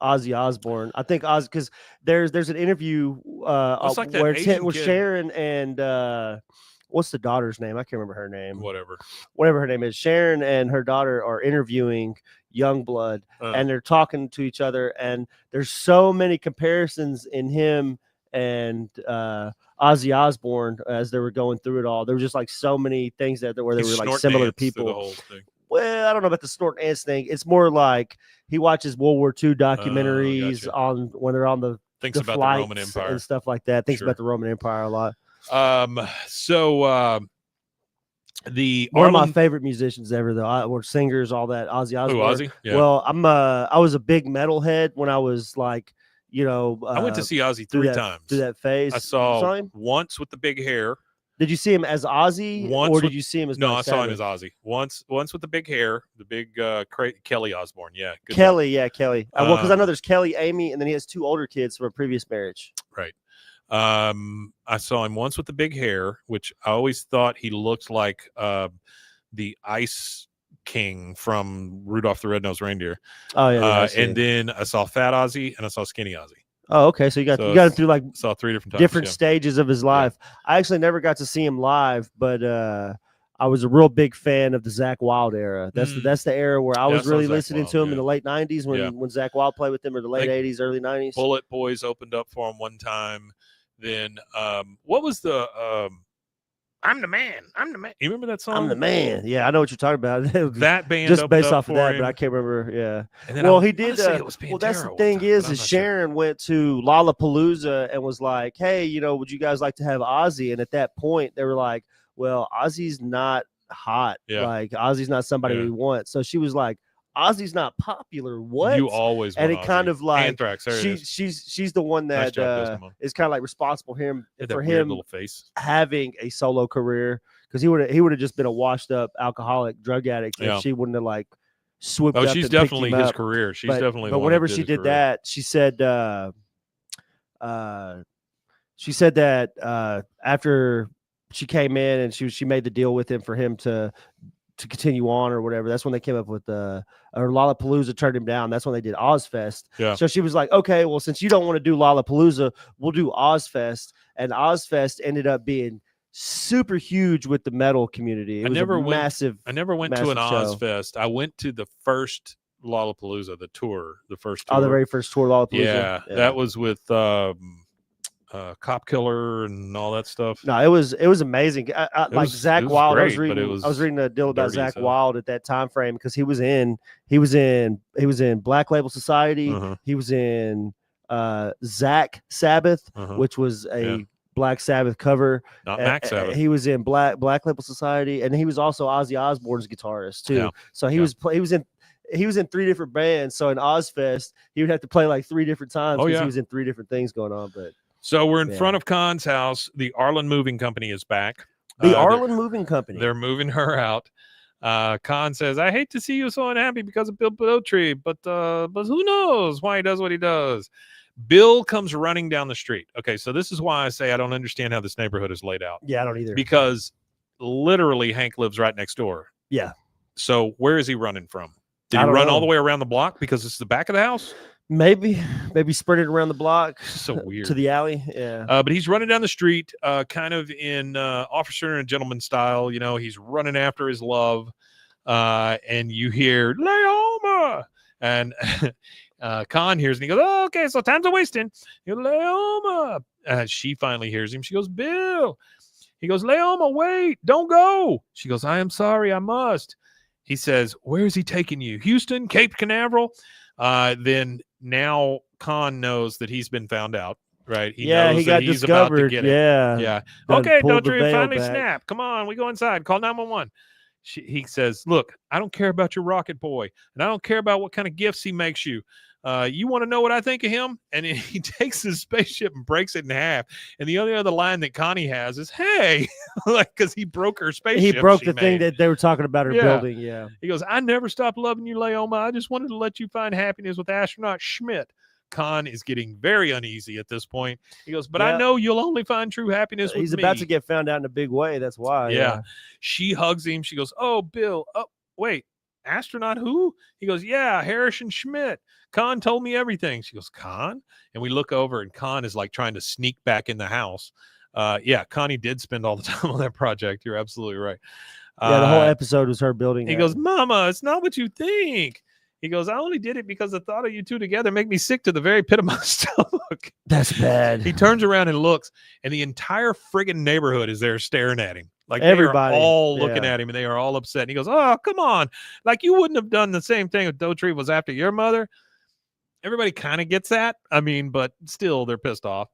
S3: Ozzy Osbourne. I think because there's an interview
S2: like
S3: where
S2: it's
S3: Sharon and what's the daughter's name? I can't remember her name.
S2: Whatever
S3: her name is. Sharon and her daughter are interviewing Youngblood, and they're talking to each other, and there's so many comparisons in him and Ozzy Osbourne as they were going through it all. There were just like so many things where they were like similar people.
S2: The whole thing.
S3: Well, I don't know about the snort ants thing. It's more like he watches World War II documentaries on when they're on the
S2: thinks about the Roman Empire
S3: and stuff like that. Thinks about the Roman Empire a lot. One of my favorite musicians ever, though, or singers, all that. Ozzy Osbourne.
S2: Ozzy? Yeah.
S3: Well, I was a big metalhead when I was like, you know,
S2: I went to see Ozzy three times
S3: through that phase.
S2: I saw him once with the big hair.
S3: Did you see him as Ozzy, or did you see him as?
S2: No, I saw him as Ozzy once with the big hair, the big Kelly Osbourne. Yeah,
S3: Kelly. Well, because I know there's Kelly, Amy, and then he has two older kids from a previous marriage.
S2: Right. I saw him once with the big hair, which I always thought he looked like the Ice King from Rudolph the Red-Nosed Reindeer.
S3: Oh yeah.
S2: And then I saw Fat Ozzy and I saw Skinny Ozzy.
S3: Oh, okay. So you got him through like
S2: saw three different times,
S3: stages of his life. Yeah. I actually never got to see him live, but I was a real big fan of the Zakk Wylde era. That's the era where I was really listening to him in the late 90s when Zakk Wylde played with him, or the late 80s, early 90s.
S2: Bullet Boys opened up for him one time. Then what was the I'm the man. You remember that song?
S3: I'm the man. Yeah, I know what you're talking about.
S2: That band
S3: just based off of that,
S2: him.
S3: but I can't remember. Yeah.
S2: And then
S3: well, he did.
S2: well,
S3: that's the thing is Sharon went to Lollapalooza and was like, "Hey, you know, would you guys like to have Ozzy?" And at that point, they were like, "Well, Ozzy's not hot.
S2: Yeah.
S3: Like Ozzy's not somebody we want." So she was like, "Ozzy's not popular. What?"
S2: You always want
S3: and it
S2: Ozzy.
S3: kind of like
S2: Anthrax.
S3: She's the one that is kind of like responsible for him
S2: little face
S3: having a solo career, because he would have just been a washed up alcoholic drug addict if she wouldn't have like swooped up.
S2: She's definitely his career. She's definitely.
S3: But whenever she did that, she said that after she came in and she made the deal with him for him to to continue on or whatever. That's when they came up with or Lollapalooza turned him down. That's when they did Ozfest.
S2: Yeah.
S3: So she was like, okay, well, since you don't want to do Lollapalooza, we'll do Ozfest. And Ozfest ended up being super huge with the metal community. It was massive.
S2: I never went to an Ozfest. I went to the first Lollapalooza, the first tour.
S3: Oh, the very first tour, Lollapalooza.
S2: Yeah. That was with Cop Killer and all that stuff.
S3: No, it was amazing. Like Zach Wild.
S2: Great,
S3: I was reading a deal about Zach Wild at that time frame because he was in Black Label Society. He was in Zach Sabbath, which was a Black Sabbath cover.
S2: Not Mac Sabbath.
S3: He was in Black Label Society, and he was also Ozzy Osbourne's guitarist too. So he was in 3 different bands. So in Ozfest, he would have to play like 3 different times because he was in 3 different things going on. But
S2: so we're in front of Khan's house. The Arlen Moving Company is back.
S3: The Arlen Moving Company.
S2: They're moving her out. Khan says, "I hate to see you so unhappy because of Bill Bowtree, but who knows why he does what he does." Bill comes running down the street. Okay, so this is why I say I don't understand how this neighborhood is laid out.
S3: Yeah, I don't either.
S2: Because literally Hank lives right next door.
S3: Yeah.
S2: So where is he running from? Did he run all the way around the block because it's the back of the house?
S3: Maybe spread it around the block.
S2: So weird.
S3: To the alley. Yeah.
S2: But he's running down the street, kind of in officer and gentleman style. You know, he's running after his love. And you hear Leoma. And Khan hears and he goes, "Oh, okay, so time's a wasting." You go, Leoma. She finally hears him. She goes, "Bill." He goes, "Leoma, wait, don't go." She goes, "I am sorry, I must." He says, "Where is he taking you? Houston, Cape Canaveral?" Then now Khan knows that he's been found out, right? He knows
S3: he
S2: that
S3: got
S2: he's
S3: discovered.
S2: About to get it.
S3: Yeah.
S2: Okay, Bowtree, finally snap. Come on, we go inside. Call 911. He says, "Look, I don't care about your rocket boy, and I don't care about what kind of gifts he makes you. You want to know what I think of him?" And he takes his spaceship and breaks it in half. And the only other line that Connie has is, "Hey," like, because he broke her spaceship.
S3: He broke the thing that they were talking about her building. Yeah.
S2: He goes, "I never stopped loving you, Leoma. I just wanted to let you find happiness with astronaut Schmidt." Khan is getting very uneasy at this point. He goes, "But I know you'll only find true happiness with me."
S3: He's about to get found out in a big way. That's why.
S2: Yeah. She hugs him. She goes, "Oh, Bill. Oh, wait. Astronaut who?" He goes, "Yeah, Harrison Schmidt. Khan told me everything." She goes, "Khan?" And we look over and Khan is like trying to sneak back in the house. Connie did spend all the time on that project. You're absolutely right.
S3: The whole episode was her building.
S2: He goes, "Mama, it's not what you think." He goes, "I only did it because the thought of you two together make me sick to the very pit of my stomach."
S3: That's bad.
S2: He turns around and looks, and the entire friggin' neighborhood is there staring at him. Like
S3: everybody,
S2: they are all looking at him, and they are all upset. And he goes, "Oh, come on. Like you wouldn't have done the same thing if Bowtree was after your mother." Everybody kind of gets that. I mean, but still, they're pissed off.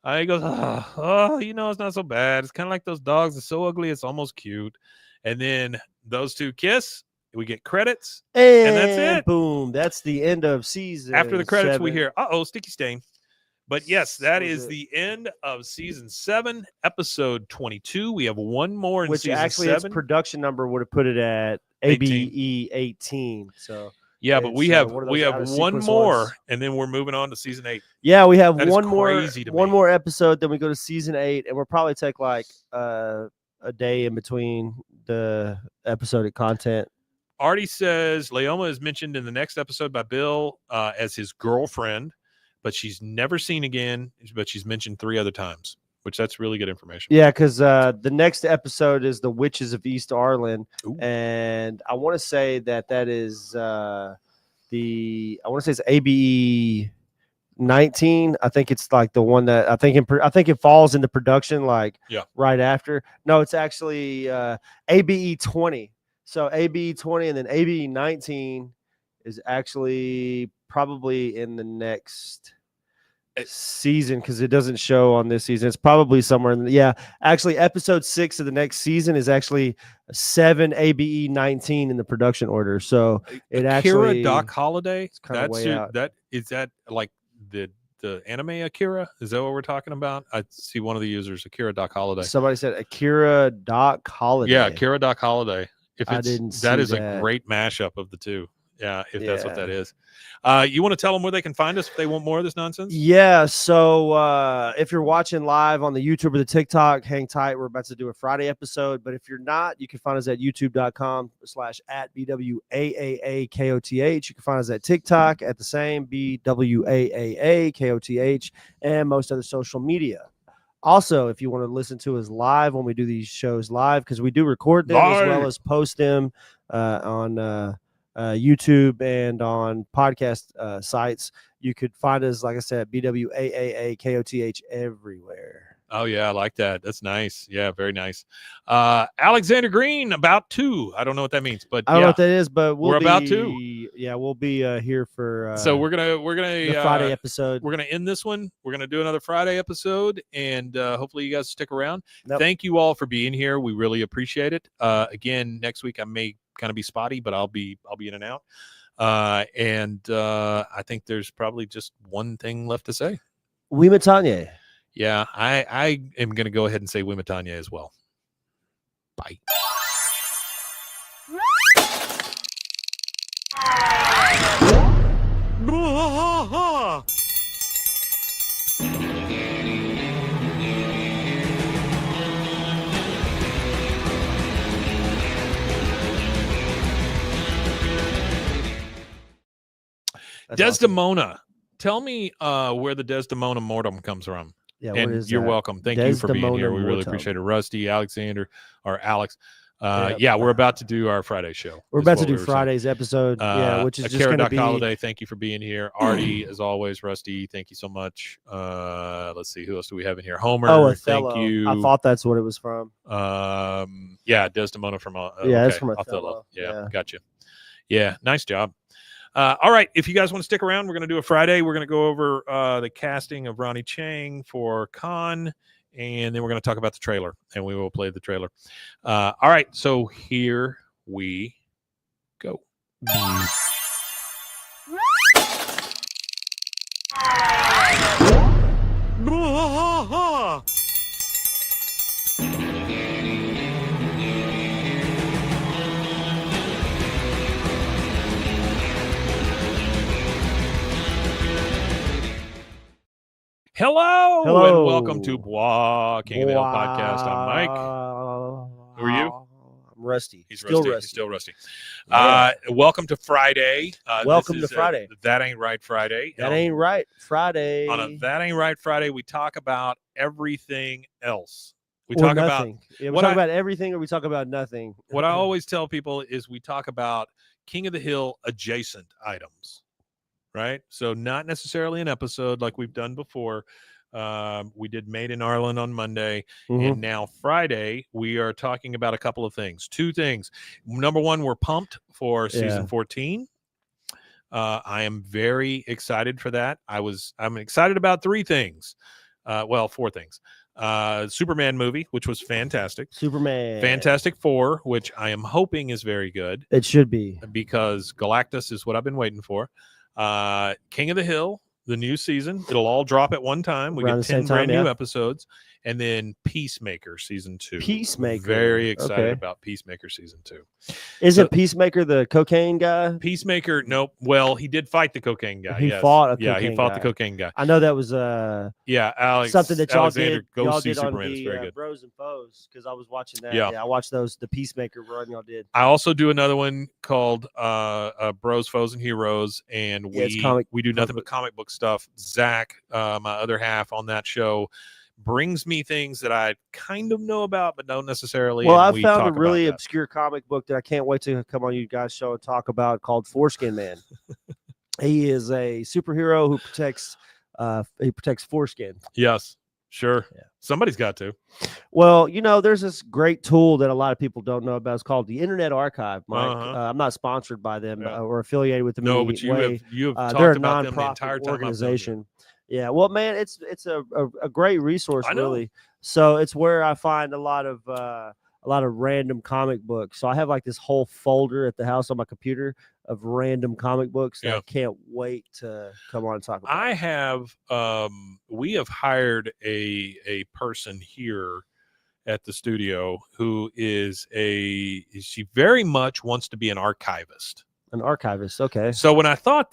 S2: He goes, it's not so bad. It's kind of like those dogs. It's so ugly. It's almost cute. And then those two kiss. We get credits, and that's it.
S3: Boom. That's the end of season.
S2: After the credits,
S3: 7.
S2: we hear, sticky stain. But yes, that is the end of season 7, episode 22. We have one more in season 7. Which actually its
S3: production number would have put it at ABE 18. So
S2: yeah, but we have one more, and then we're moving on to season 8.
S3: Yeah, we have one more episode, then we go to season 8, and we'll probably take like a day in between the episodic content.
S2: Artie says Leoma is mentioned in the next episode by Bill as his girlfriend, but she's never seen again, but she's mentioned 3 other times, which that's really good information.
S3: Yeah, because the next episode is The Witches of East Arlen. Ooh. And I want to say that is it's ABE 19. I think it's like the one that I think it falls into production right after. No, it's actually ABE 20. So ABE 20 and then ABE 19 is actually probably in the next season because it doesn't show on this season. It's probably somewhere in actually episode 6 of the next season is actually 7 ABE 19 in the production order. So it
S2: Akira Doc Holiday.
S3: It's kind of way out.
S2: Is that like the anime Akira? Is that what we're talking about? I see one of the users, Akira Doc Holiday.
S3: Somebody said Akira Doc Holiday.
S2: Yeah, Akira Doc Holiday.
S3: I didn't see
S2: that is a great mashup of the two. Yeah, if that's what that is. You want to tell them where they can find us if they want more of this nonsense?
S3: Yeah. So if you're watching live on the YouTube or the TikTok, hang tight. We're about to do a Friday episode. But if you're not, you can find us at youtube.com/@BWAAAKOTH. You can find us at TikTok at the same BWAAAKOTH and most other social media. Also, if you want to listen to us live when we do these shows live, because we do record them as well as post them on YouTube and on podcast sites, you could find us, like I said, BWAAAKOTH everywhere.
S2: Oh, yeah, I like that. That's nice. Yeah, very nice. Alexander Green, about to. I don't know what that means, but
S3: I don't know what that is, but
S2: we're about to.
S3: Yeah, we'll be here for.
S2: So we're gonna
S3: the Friday episode.
S2: We're gonna end this one. We're gonna do another Friday episode, and hopefully you guys stick around.
S3: Nope.
S2: Thank you all for being here. We really appreciate it. Again, next week I may kind of be spotty, but I'll be in and out. And I think there's probably just one thing left to say.
S3: Wimatanye.
S2: Yeah, I am going to go ahead and say Wimatanya as well. Bye. Desdemona. Tell me where the Desdemona mortem comes from.
S3: Yeah,
S2: and you're welcome. Thank you for being here. We really appreciate it. Rusty, Alexander, or Alex. We're about to do our Friday show.
S3: We're about to do Friday's episode. Which is just going to be
S2: Holiday. Thank you for being here. Artie, as always. Rusty, thank you so much. Let's see, who else do we have in here? Homer,
S3: Othello.
S2: Thank you.
S3: I thought that's what it was from.
S2: Desdemona from
S3: it's from
S2: Othello. Yeah, gotcha. Yeah, nice job. All right, if you guys want to stick around, we're going to do a Friday. We're going to go over the casting of Ronnie Chang for Khan, and then we're going to talk about the trailer, and we will play the trailer. All right, so here we go. Hello, and welcome to Bwaaa, King of the Hill podcast. I'm Mike. Who are you?
S3: I'm Rusty.
S2: He's
S3: still
S2: Rusty.
S3: Rusty.
S2: He's still Rusty.
S3: Yeah.
S2: Welcome to Friday.
S3: Welcome to Friday.
S2: That Ain't Right Friday.
S3: That Ain't Right Friday.
S2: On a That Ain't Right Friday, we talk about everything else. We
S3: or
S2: talk
S3: nothing.
S2: about
S3: we talk about everything, or we talk about nothing.
S2: What I always tell people is we talk about King of the Hill adjacent items. Right. So not necessarily an episode like we've done before. We did Made in Ireland on Monday. And now Friday, we are talking about a couple of things. Two things. Number one, we're pumped for season 14. I am very excited for that. I'm excited about three things. Four things. Superman movie, which was fantastic. Fantastic Four, which I am hoping is very good.
S3: It should be.
S2: Because Galactus is what I've been waiting for. King of the Hill, the new season. It'll all drop at one time. We get 10 brand new episodes. And then Peacemaker season 2.
S3: Peacemaker.
S2: Very excited about Peacemaker season 2.
S3: Isn't Peacemaker the cocaine guy?
S2: Peacemaker, nope. Well, he did fight the cocaine guy.
S3: He fought a cocaine
S2: guy. Yeah, he fought the
S3: guy.
S2: cocaine guy.
S3: I know that was
S2: Alex,
S3: something that y'all
S2: Alexander,
S3: did.
S2: Go
S3: Y'all
S2: see
S3: did
S2: Superman.
S3: on
S2: It's very
S3: the
S2: good.
S3: Bros and Foes, because I was watching that.
S2: Yeah.
S3: I watched the Peacemaker run y'all did.
S2: I also do another one called Bros, Foes, and Heroes, and we do nothing but comic book stuff. Zach, my other half on that show, brings me things that I kind of know about but don't necessarily.
S3: Well, I found a really obscure comic book that I can't wait to come on you guys' show and talk about, called Foreskin Man. He is a superhero who protects foreskin.
S2: Yes, sure.
S3: Yeah.
S2: Somebody's got to.
S3: Well, there's this great tool that a lot of people don't know about. It's called the Internet Archive, Mike. I'm not sponsored by them or affiliated with them.
S2: No,
S3: in
S2: but
S3: any way.
S2: you have
S3: they're
S2: talked
S3: a
S2: about them the
S3: nonprofit
S2: entire time.
S3: organization. Yeah, well, man, it's a great resource, really. So it's where I find a lot of random comic books. So I have like this whole folder at the house on my computer of random comic books that I can't wait to come on and talk about.
S2: I have we have hired a person here at the studio who is she very much wants to be an archivist.
S3: An archivist. Okay.
S2: So when I thought,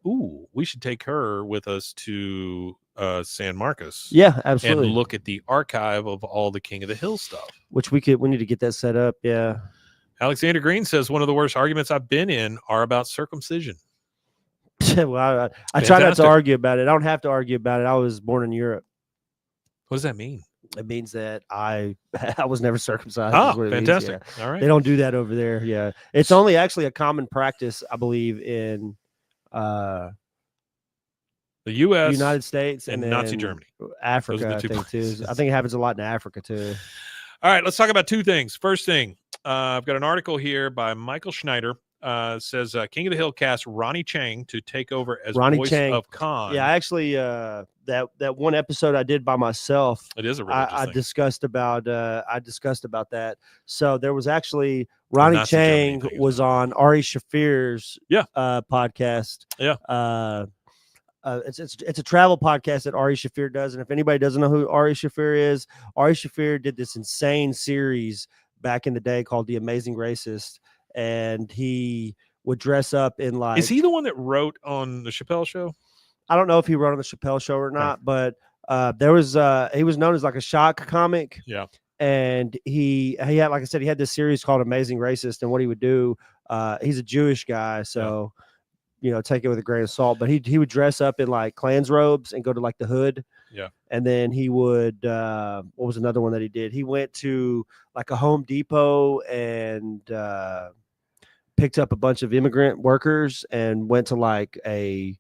S2: ooh, we should take her with us to San Marcos.
S3: Yeah, absolutely.
S2: And look at the archive of all the King of the Hill stuff.
S3: Which we need to get that set up. Yeah.
S2: Alexander Green says one of the worst arguments I've been in are about circumcision.
S3: Well, I try not to argue about it. I don't have to argue about it. I was born in Europe.
S2: What does that mean?
S3: It means that I was never circumcised.
S2: Oh, fantastic.
S3: Yeah.
S2: All right.
S3: They don't do that over there. Yeah. It's only actually a common practice, I believe, in
S2: the U.S.,
S3: United States,
S2: and Nazi Germany.
S3: Africa, I think, too. I think it happens a lot in Africa, too.
S2: All right, let's talk about two things. First thing, I've got an article here by Michael Schneider. Says King of the Hill cast Ronnie Chang to take over as voice of Khan.
S3: Yeah, actually, that one episode I did by myself.
S2: It is a religious
S3: I
S2: thing.
S3: discussed about that. So there was actually Ronnie Chang was on Ari Shafir's podcast.
S2: Yeah.
S3: It's a travel podcast that Ari Shafir does, and if anybody doesn't know who Ari Shafir is, Ari Shafir did this insane series back in the day called The Amazing Racist. And he would dress up in like.
S2: Is he the one that wrote on the Chappelle Show?
S3: I don't know if he wrote on the Chappelle Show or not, but he was known as like a shock comic.
S2: Yeah.
S3: And he had, like I said, he had this series called Amazing Racist, and what he would do, he's a Jewish guy, so take it with a grain of salt. But he would dress up in like Klan's robes and go to like the hood.
S2: Yeah.
S3: And then he would what was another one that he did? He went to like a Home Depot and picked up a bunch of immigrant workers and went to like a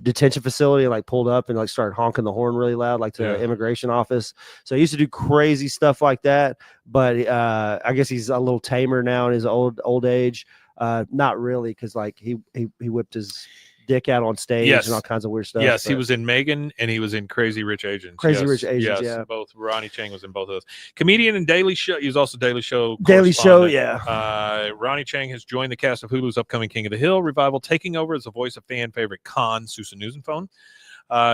S3: detention facility and like pulled up and like started honking the horn really loud, like to the immigration office. So he used to do crazy stuff like that. But I guess he's a little tamer now in his old age. Not really, because like he whipped his dick out on stage and all kinds of weird stuff.
S2: Yes, he was in Megan and he was in Crazy Rich Asians.
S3: Rich Asians, yeah.
S2: Both Ronnie Chang was in both of those. Comedian and Daily Show. He was also Daily Show.
S3: Yeah.
S2: Ronnie Chang has joined the cast of Hulu's upcoming King of the Hill revival, taking over as the voice of fan favorite Khan, Susan Newsomphone.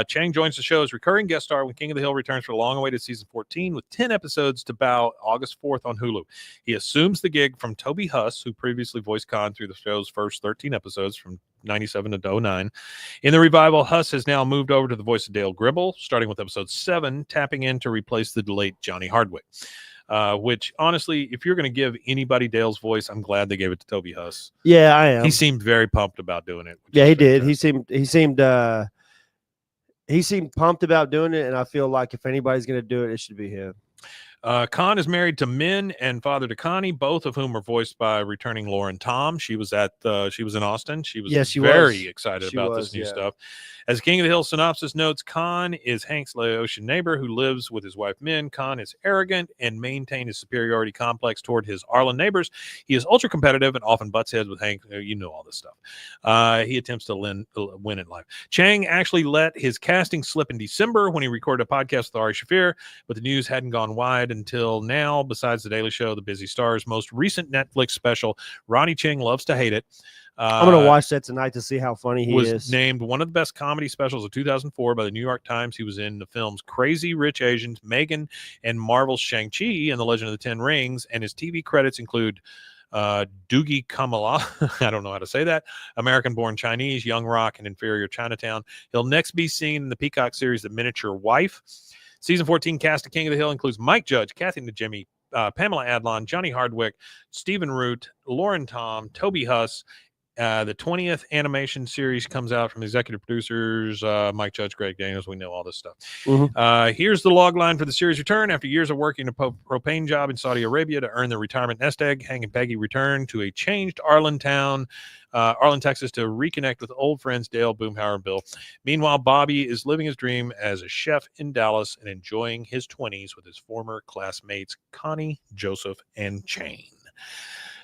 S2: Chang joins the show as recurring guest star when King of the Hill returns for the long-awaited season 14 with 10 episodes to bow August 4th on Hulu. He assumes the gig from Toby Huss, who previously voiced Khan through the show's first 13 episodes from 97 to 09. In the revival, Huss has now moved over to the voice of Dale Gribble, starting with episode 7, tapping in to replace the late Johnny Hardwick. Which, honestly, if you're going to give anybody Dale's voice, I'm glad they gave it to Toby Huss.
S3: Yeah, I am.
S2: He seemed very pumped about doing it.
S3: Yeah, he did. He seemed pumped about doing it, and I feel like if anybody's going to do it, it should be him.
S2: Khan is married to Min and father to Connie, both of whom are voiced by returning Lauren Tom. She was in Austin. She was very excited about this new stuff. As King of the Hill synopsis notes, Khan is Hank's Laotian neighbor who lives with his wife Min. Khan is arrogant and maintains his superiority complex toward his Arlen neighbors. He is ultra competitive and often butts heads with Hank. You know all this stuff. He attempts to win in life. Chang actually let his casting slip in December when he recorded a podcast with Ari Shafir, but the news hadn't gone wide until now. Besides The Daily Show, The Busy Star's most recent Netflix special, Ronnie Chang Loves to Hate It.
S3: I'm going to watch that tonight to see how funny he is.
S2: Was named one of the best comedy specials of 2004 by the New York Times. He was in the films Crazy Rich Asians, Megan, and Marvel's Shang-Chi and The Legend of the Ten Rings. And his TV credits include Doogie Kamala, I don't know how to say that, American-Born Chinese, Young Rock, and Inferior Chinatown. He'll next be seen in the Peacock series The Miniature Wife. Season 14 cast of King of the Hill includes Mike Judge, Kathy Najimy, Pamela Adlon, Johnny Hardwick, Stephen Root, Lauren Tom, Toby Huss. The 20th animation series comes out from the executive producers, Mike Judge, Greg Daniels. We know all this stuff.
S3: Mm-hmm.
S2: Here's the log line for the series return. After years of working a propane job in Saudi Arabia to earn their retirement nest egg, Hank and Peggy return to a changed Arlen, Texas to reconnect with old friends Dale, Boomhauer, and Bill. Meanwhile, Bobby is living his dream as a chef in Dallas and enjoying his 20s with his former classmates Connie, Joseph, and Chang.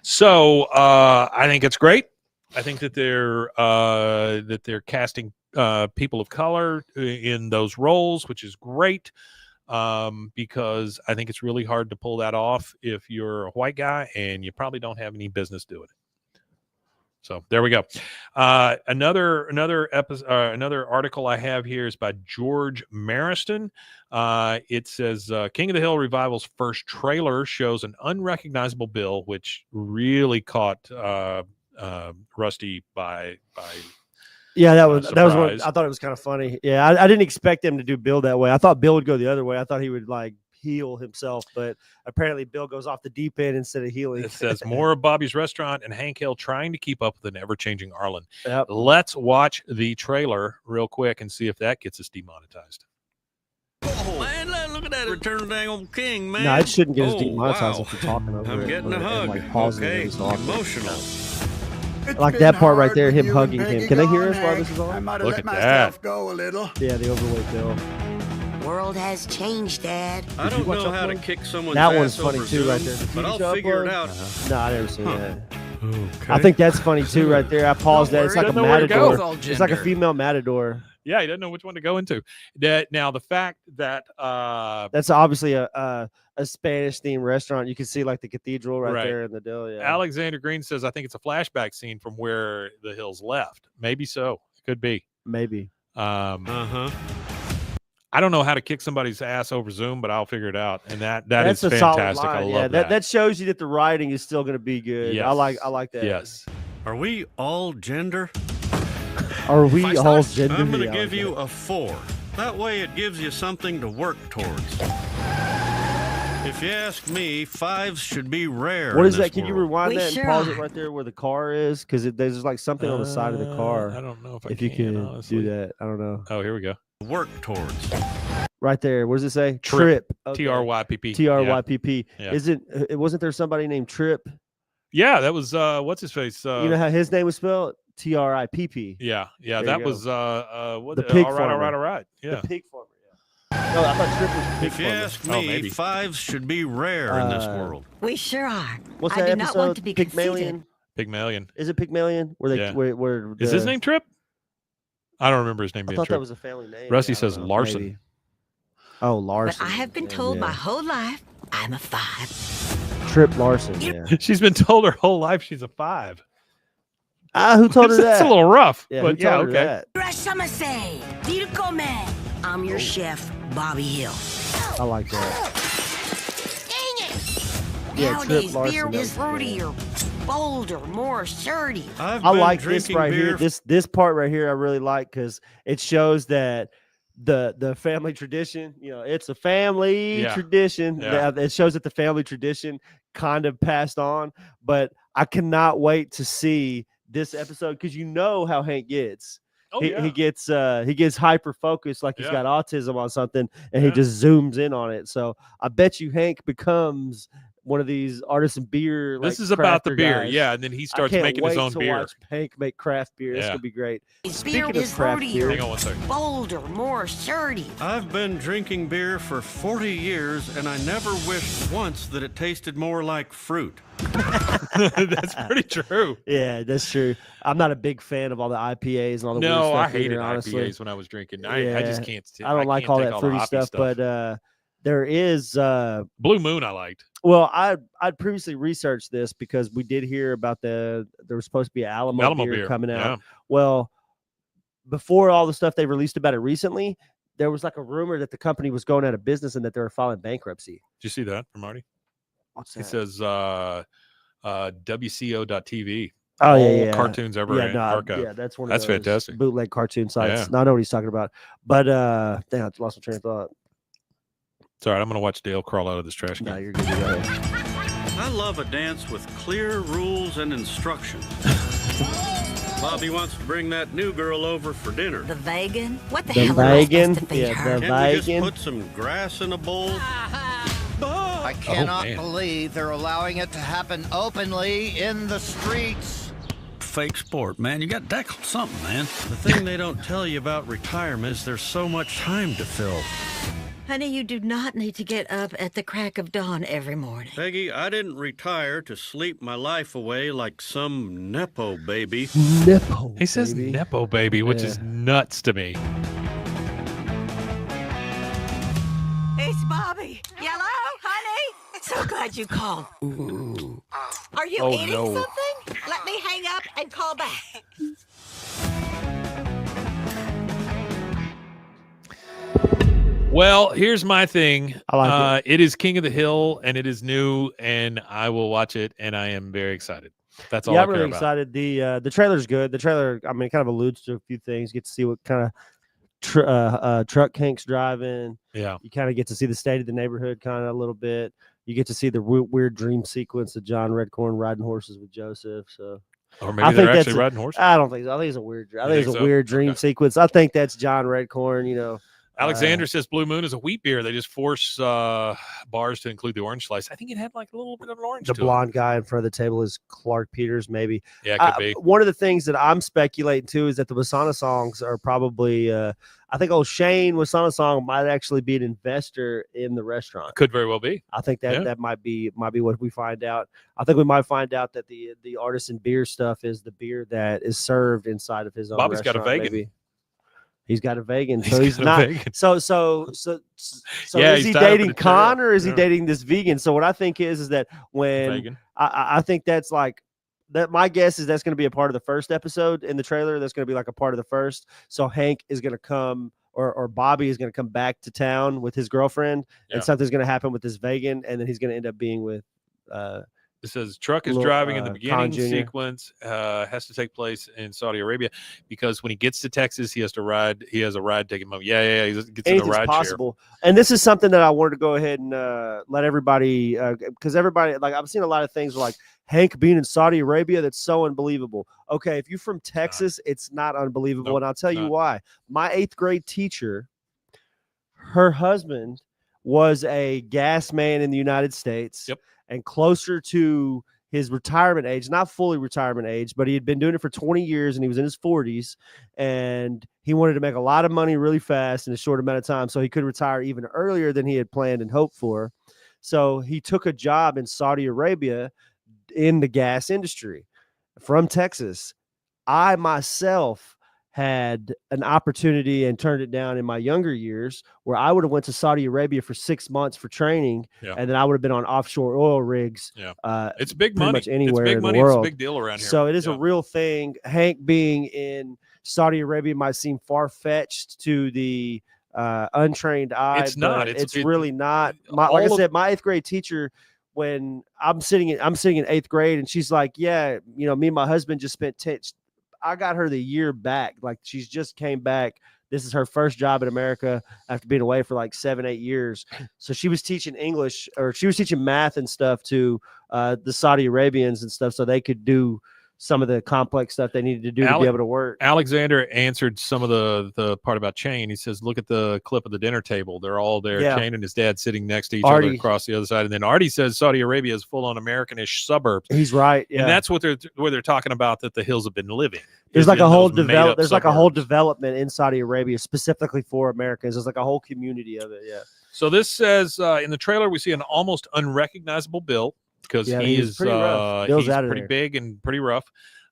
S2: So I think it's great. I think that they're casting people of color in those roles, which is great, because I think it's really hard to pull that off if you're a white guy, and you probably don't have any business doing it. So there we go. Another article I have here is by George Mariston. It says King of the Hill revival's first trailer shows an unrecognizable Bill, which really caught Rusty by.
S3: Yeah, that was one.
S2: surprise.
S3: I thought it was kind of funny. Yeah, I didn't expect him to do Bill that way. I thought Bill would go the other way. I thought he would like heal himself, but apparently Bill goes off the deep end instead of healing.
S2: It says more of Bobby's Restaurant and Hank Hill trying to keep up with an ever-changing Arlen.
S3: Yep.
S2: Let's watch the trailer real quick and see if that gets us demonetized.
S9: Oh, man, look at that. Return of the dang old king, man.
S3: No, it shouldn't get us
S9: Oh,
S3: demonetized
S9: wow.
S3: if we're talking over
S9: I'm
S3: it.
S9: getting
S3: but-
S9: a
S3: and,
S9: hug.
S3: like, pausing it
S9: Okay,
S3: every so often.
S9: emotional.
S3: Like that part right there, him hugging him. Can they hear us while this is on?
S2: Look at that.
S10: Go a little.
S3: Yeah, the overweight Bill.
S11: World has changed, Dad.
S9: I don't
S3: watch
S9: know how to
S3: Upload?
S9: kick someone's
S3: That
S9: ass
S3: one's funny
S9: over
S3: too,
S9: Zoom,
S3: right there. The
S9: but
S3: TV
S9: I'll
S3: show
S9: figure it
S3: Upload?
S9: out.
S3: No, I never seen
S9: Huh.
S3: that.
S2: Okay.
S3: I think that's funny too, right there. I paused that. It's like a
S2: Doesn't know where to go.
S3: matador. It's like a female matador.
S2: Yeah, he doesn't know which one to go into. Now, the fact that
S3: That's obviously a Spanish themed restaurant. You can see like the cathedral right,
S2: Right.
S3: there in the deal. Yeah.
S2: Alexander Green says, I think it's a flashback scene from where the Hills left. Maybe so. Could be.
S3: Maybe.
S9: Uh-huh.
S2: I don't know how to kick somebody's ass over Zoom, but I'll figure it out. And that's
S3: That's
S2: is
S3: a solid
S2: fantastic. I
S3: line.
S2: love
S3: Yeah,
S2: that.
S3: that shows you that the writing is still going to be good.
S2: Yes.
S3: I like that.
S2: Yes.
S9: Are we all gender?
S3: Are we
S9: If I
S3: all
S9: start,
S3: gender?
S9: I'm going to
S3: Yeah,
S9: give
S3: I
S9: you
S3: like
S9: a 4. That way it gives you something to work towards. If you ask me, 5s should be rare.
S3: that. What
S9: in
S3: is that?
S9: this
S3: Can you
S9: world.
S3: rewind
S11: We
S3: that and
S11: sure
S3: pause
S11: are.
S3: it right there where the car is? Because there's like something on the side of the car.
S2: I don't know
S3: If you can
S2: honestly.
S3: do that, I don't know.
S2: Oh, here we go.
S9: Work towards.
S3: Right there. What does it say?
S2: Trip.
S3: Okay.
S2: TRYPP.
S3: TRYPP.
S2: Yeah.
S3: Isn't wasn't there somebody named Trip?
S2: Yeah, that was what's his face?
S3: You know how his name was spelled? TRIPP.
S2: Yeah,
S3: There
S2: that
S3: you
S2: was
S3: go.
S2: what
S3: The pig
S2: all
S3: farmer.
S2: right. Yeah.
S3: The pig farmer. Yeah. No, I thought Trip was the pig
S9: If you
S3: farmer.
S9: ask
S2: Oh,
S9: me,
S2: maybe.
S9: 5s should be rare in this world.
S11: We sure are.
S3: What's
S11: I
S3: that
S11: do
S3: episode?
S11: not want to be conceited.
S3: Pygmalion.
S2: Pygmalion.
S3: Is it Pygmalion? Where they
S2: Yeah.
S3: where
S2: Is his name Trip? I don't remember his name
S3: I
S2: being
S3: thought
S2: Trip.
S3: that was a family name.
S2: Rusty
S3: Yeah, I don't
S2: says
S3: know.
S2: Larson.
S3: Maybe. Oh,
S11: But
S3: Larson.
S11: I have been
S3: Yeah,
S11: told
S3: yeah.
S11: my whole life I'm a 5.
S3: Trip Larson. Yeah.
S2: She's been told her whole life she's a 5.
S3: Who told her that?
S2: That's a little rough,
S3: Yeah,
S2: but
S3: who
S2: yeah,
S3: told her
S2: okay.
S3: that?
S11: I'm your chef, Bobby Hill.
S3: I like that.
S11: Dang it!
S3: Yeah,
S11: Nowadays,
S3: Trip Larson,
S11: beer
S3: that
S11: is
S3: was good.
S11: fruitier, bolder, more assertive.
S9: I've
S3: I
S9: been
S3: like this
S9: drinking
S3: right
S9: beer
S3: here. This part right here I really like because it shows that the family tradition, it's a family
S2: Yeah.
S3: tradition.
S2: Yeah.
S3: It shows that the family tradition kind of passed on. But I cannot wait to see this episode because you know how Hank gets.
S2: Oh,
S3: he,
S2: yeah.
S3: he gets hyper focused like he's
S2: Yeah.
S3: got autism on something and he
S2: Yeah.
S3: just zooms in on it. So I bet you Hank becomes one of these artisan beer.
S2: This
S3: like,
S2: is about the
S3: crafter
S2: beer,
S3: guys.
S2: yeah, and then he
S3: I
S2: starts
S3: can't
S2: making his
S3: wait
S2: own
S3: to
S2: beer.
S3: watch Hank make craft beer. It's
S2: Yeah.
S3: gonna be great.
S11: Beer
S3: Speaking of
S11: is
S3: craft beer,
S2: Hang on one second.
S11: bolder, more assertive.
S9: I've been drinking beer for 40 years, and I never wished once that it tasted more like fruit.
S2: That's pretty true.
S3: yeah, that's true. I'm not a big fan of all the IPAs and all the weird
S2: No,
S3: stuff
S2: I
S3: in
S2: hated
S3: here, honestly.
S2: IPAs when I was drinking. I just
S3: Yeah,
S2: can't.
S3: I don't like
S2: can't
S3: all
S2: take
S3: that
S2: the
S3: fruity
S2: hoppy
S3: stuff, but there is
S2: Blue Moon I liked.
S3: well, I'd previously researched this because we did hear about there was supposed to be an Alamo beer coming out.
S2: Yeah.
S3: Well, before all the stuff they released about it recently, there was like a rumor that the company was going out of business and that they were filing bankruptcy.
S2: Did you see that from Marty?
S3: What's
S2: He says WCO.TV.
S3: Oh
S2: All
S3: yeah, yeah.
S2: cartoons ever
S3: Yeah, no,
S2: archived.
S3: yeah, that's one.
S2: That's
S3: of those
S2: fantastic.
S3: bootleg cartoon sites.
S2: Yeah.
S3: No, I know what he's talking about. But dang, I lost my train of thought.
S2: It's all right. I'm going to watch Dale crawl out of this trash can.
S3: No, you're good. You go ahead.
S9: I love a dance with clear rules and instructions. Bobby wants to bring that new girl over for dinner.
S11: The vegan? What the,
S3: The
S11: hell am I
S3: vegan?
S11: supposed to feed
S3: Yeah,
S11: her?
S3: the
S9: Can't we just
S3: vegan.
S9: put some grass in a bowl?
S10: I cannot
S2: man.
S10: believe they're allowing it to happen openly in the streets.
S9: Fake sport, man. You got to tackle something, man. The thing they don't tell you about retirement is there's so much time to fill.
S11: Honey, you do not need to get up at the crack of dawn every morning.
S9: Peggy, I didn't retire to sleep my life away like some Nepo baby.
S3: Nipple.
S2: He says
S3: baby.
S2: Nepo baby, which
S3: Yeah.
S2: is nuts to me.
S11: It's Bobby. Hello, honey. So glad you called. Are you
S2: Oh,
S11: eating
S2: no.
S11: something? Let me hang up and call back.
S2: Well, here's my thing.
S3: I like
S2: it is King of the Hill, and it is new, and I will watch it, and I am very excited. That's all.
S3: Yeah,
S2: I
S3: I'm really
S2: care about.
S3: excited. The trailer's good. The trailer, I mean, kind of alludes to a few things. You get to see what kind of truck Hank's driving.
S2: Yeah,
S3: you kind of get to see the state of the neighborhood kind of a little bit. You get to see the weird dream sequence of John Redcorn riding horses with Joseph. So,
S2: or maybe they're actually riding horses.
S3: I don't think so. I think it's a weird. I think it's a
S2: so?
S3: weird dream sequence. I think that's John Redcorn. You know,
S2: Alexander says Blue Moon is a wheat beer. They just force bars to include the orange slice. I think it had like a little bit of an orange.
S3: The
S2: to
S3: blonde guy in front of the table is Clark Peters, maybe.
S2: Yeah, it could be.
S3: One of the things that I'm speculating too is that the Wasana songs are probably. I think old Shane Wasana song might actually be an investor in the restaurant.
S2: Could very well be.
S3: I think that might be what we find out. I think we might find out that the artisan beer stuff is the beer that is served inside of his own
S2: Bobby's
S3: restaurant.
S2: got a vegan.
S3: Maybe. He's got a vegan, so he's not. So
S2: yeah,
S3: is he dating Con or is he dating this vegan? So what I think is that when I think that's like that. My guess is that's going to be a part of the first episode in the trailer. That's going to be like a part of the first. So Hank is going to come, or Bobby is going to come back to town with his girlfriend, and something's going to happen with this vegan, and then he's going to end up being with.
S2: It says truck is driving in the beginning sequence has to take place in Saudi Arabia because when he gets to Texas, he has to ride. He has a ride taking him. Yeah. He gets in a ride
S3: possible. Share. And this is something that I wanted to go ahead and let everybody, because everybody, like I've seen a lot of things like Hank being in Saudi Arabia. That's so unbelievable. Okay, if you're from Texas, it's not unbelievable,
S2: Nope,
S3: and I'll tell you why. My 8th grade teacher, her husband was a gas man in the United States.
S2: Yep.
S3: And closer to his retirement age, not fully retirement age, but he had been doing it for 20 years and he was in his 40s and he wanted to make a lot of money really fast in a short amount of time. So he could retire even earlier than he had planned and hoped for. So he took a job in Saudi Arabia in the gas industry from Texas. I myself had an opportunity and turned it down in my younger years where I would have went to Saudi Arabia for 6 months for training. And then I would have been on offshore oil rigs.
S2: It's big money.
S3: Much anywhere
S2: it's big
S3: in
S2: money.
S3: the world.
S2: It's a big deal around here.
S3: So it is a real thing. Hank being in Saudi Arabia might seem far-fetched to the untrained eye.
S2: It's not.
S3: It's really not. Like I said, my 8th grade teacher, when I'm sitting in 8th grade and she's like, yeah, you know, me and my husband just spent I got her the year back. Like she's just came back. This is her first job in America after being away for like 7-8 years. So she was teaching English, or she was teaching math and stuff to the Saudi Arabians and stuff, so they could do some of the complex stuff they needed to do to be able to work.
S2: Alexander answered some of the part about Shane. He says, look at the clip of the dinner table. They're all there. Yeah. Shane and his dad sitting next to each other across the other side. And then Artie says Saudi Arabia is full on American-ish suburbs.
S3: He's right. Yeah.
S2: And that's what they're talking about, that the hills have been living.
S3: There's like a whole development in Saudi Arabia specifically for Americans. There's like a whole community of it. Yeah.
S2: So this says in the trailer, we see an almost unrecognizable Bill, because he is he's pretty big and pretty rough.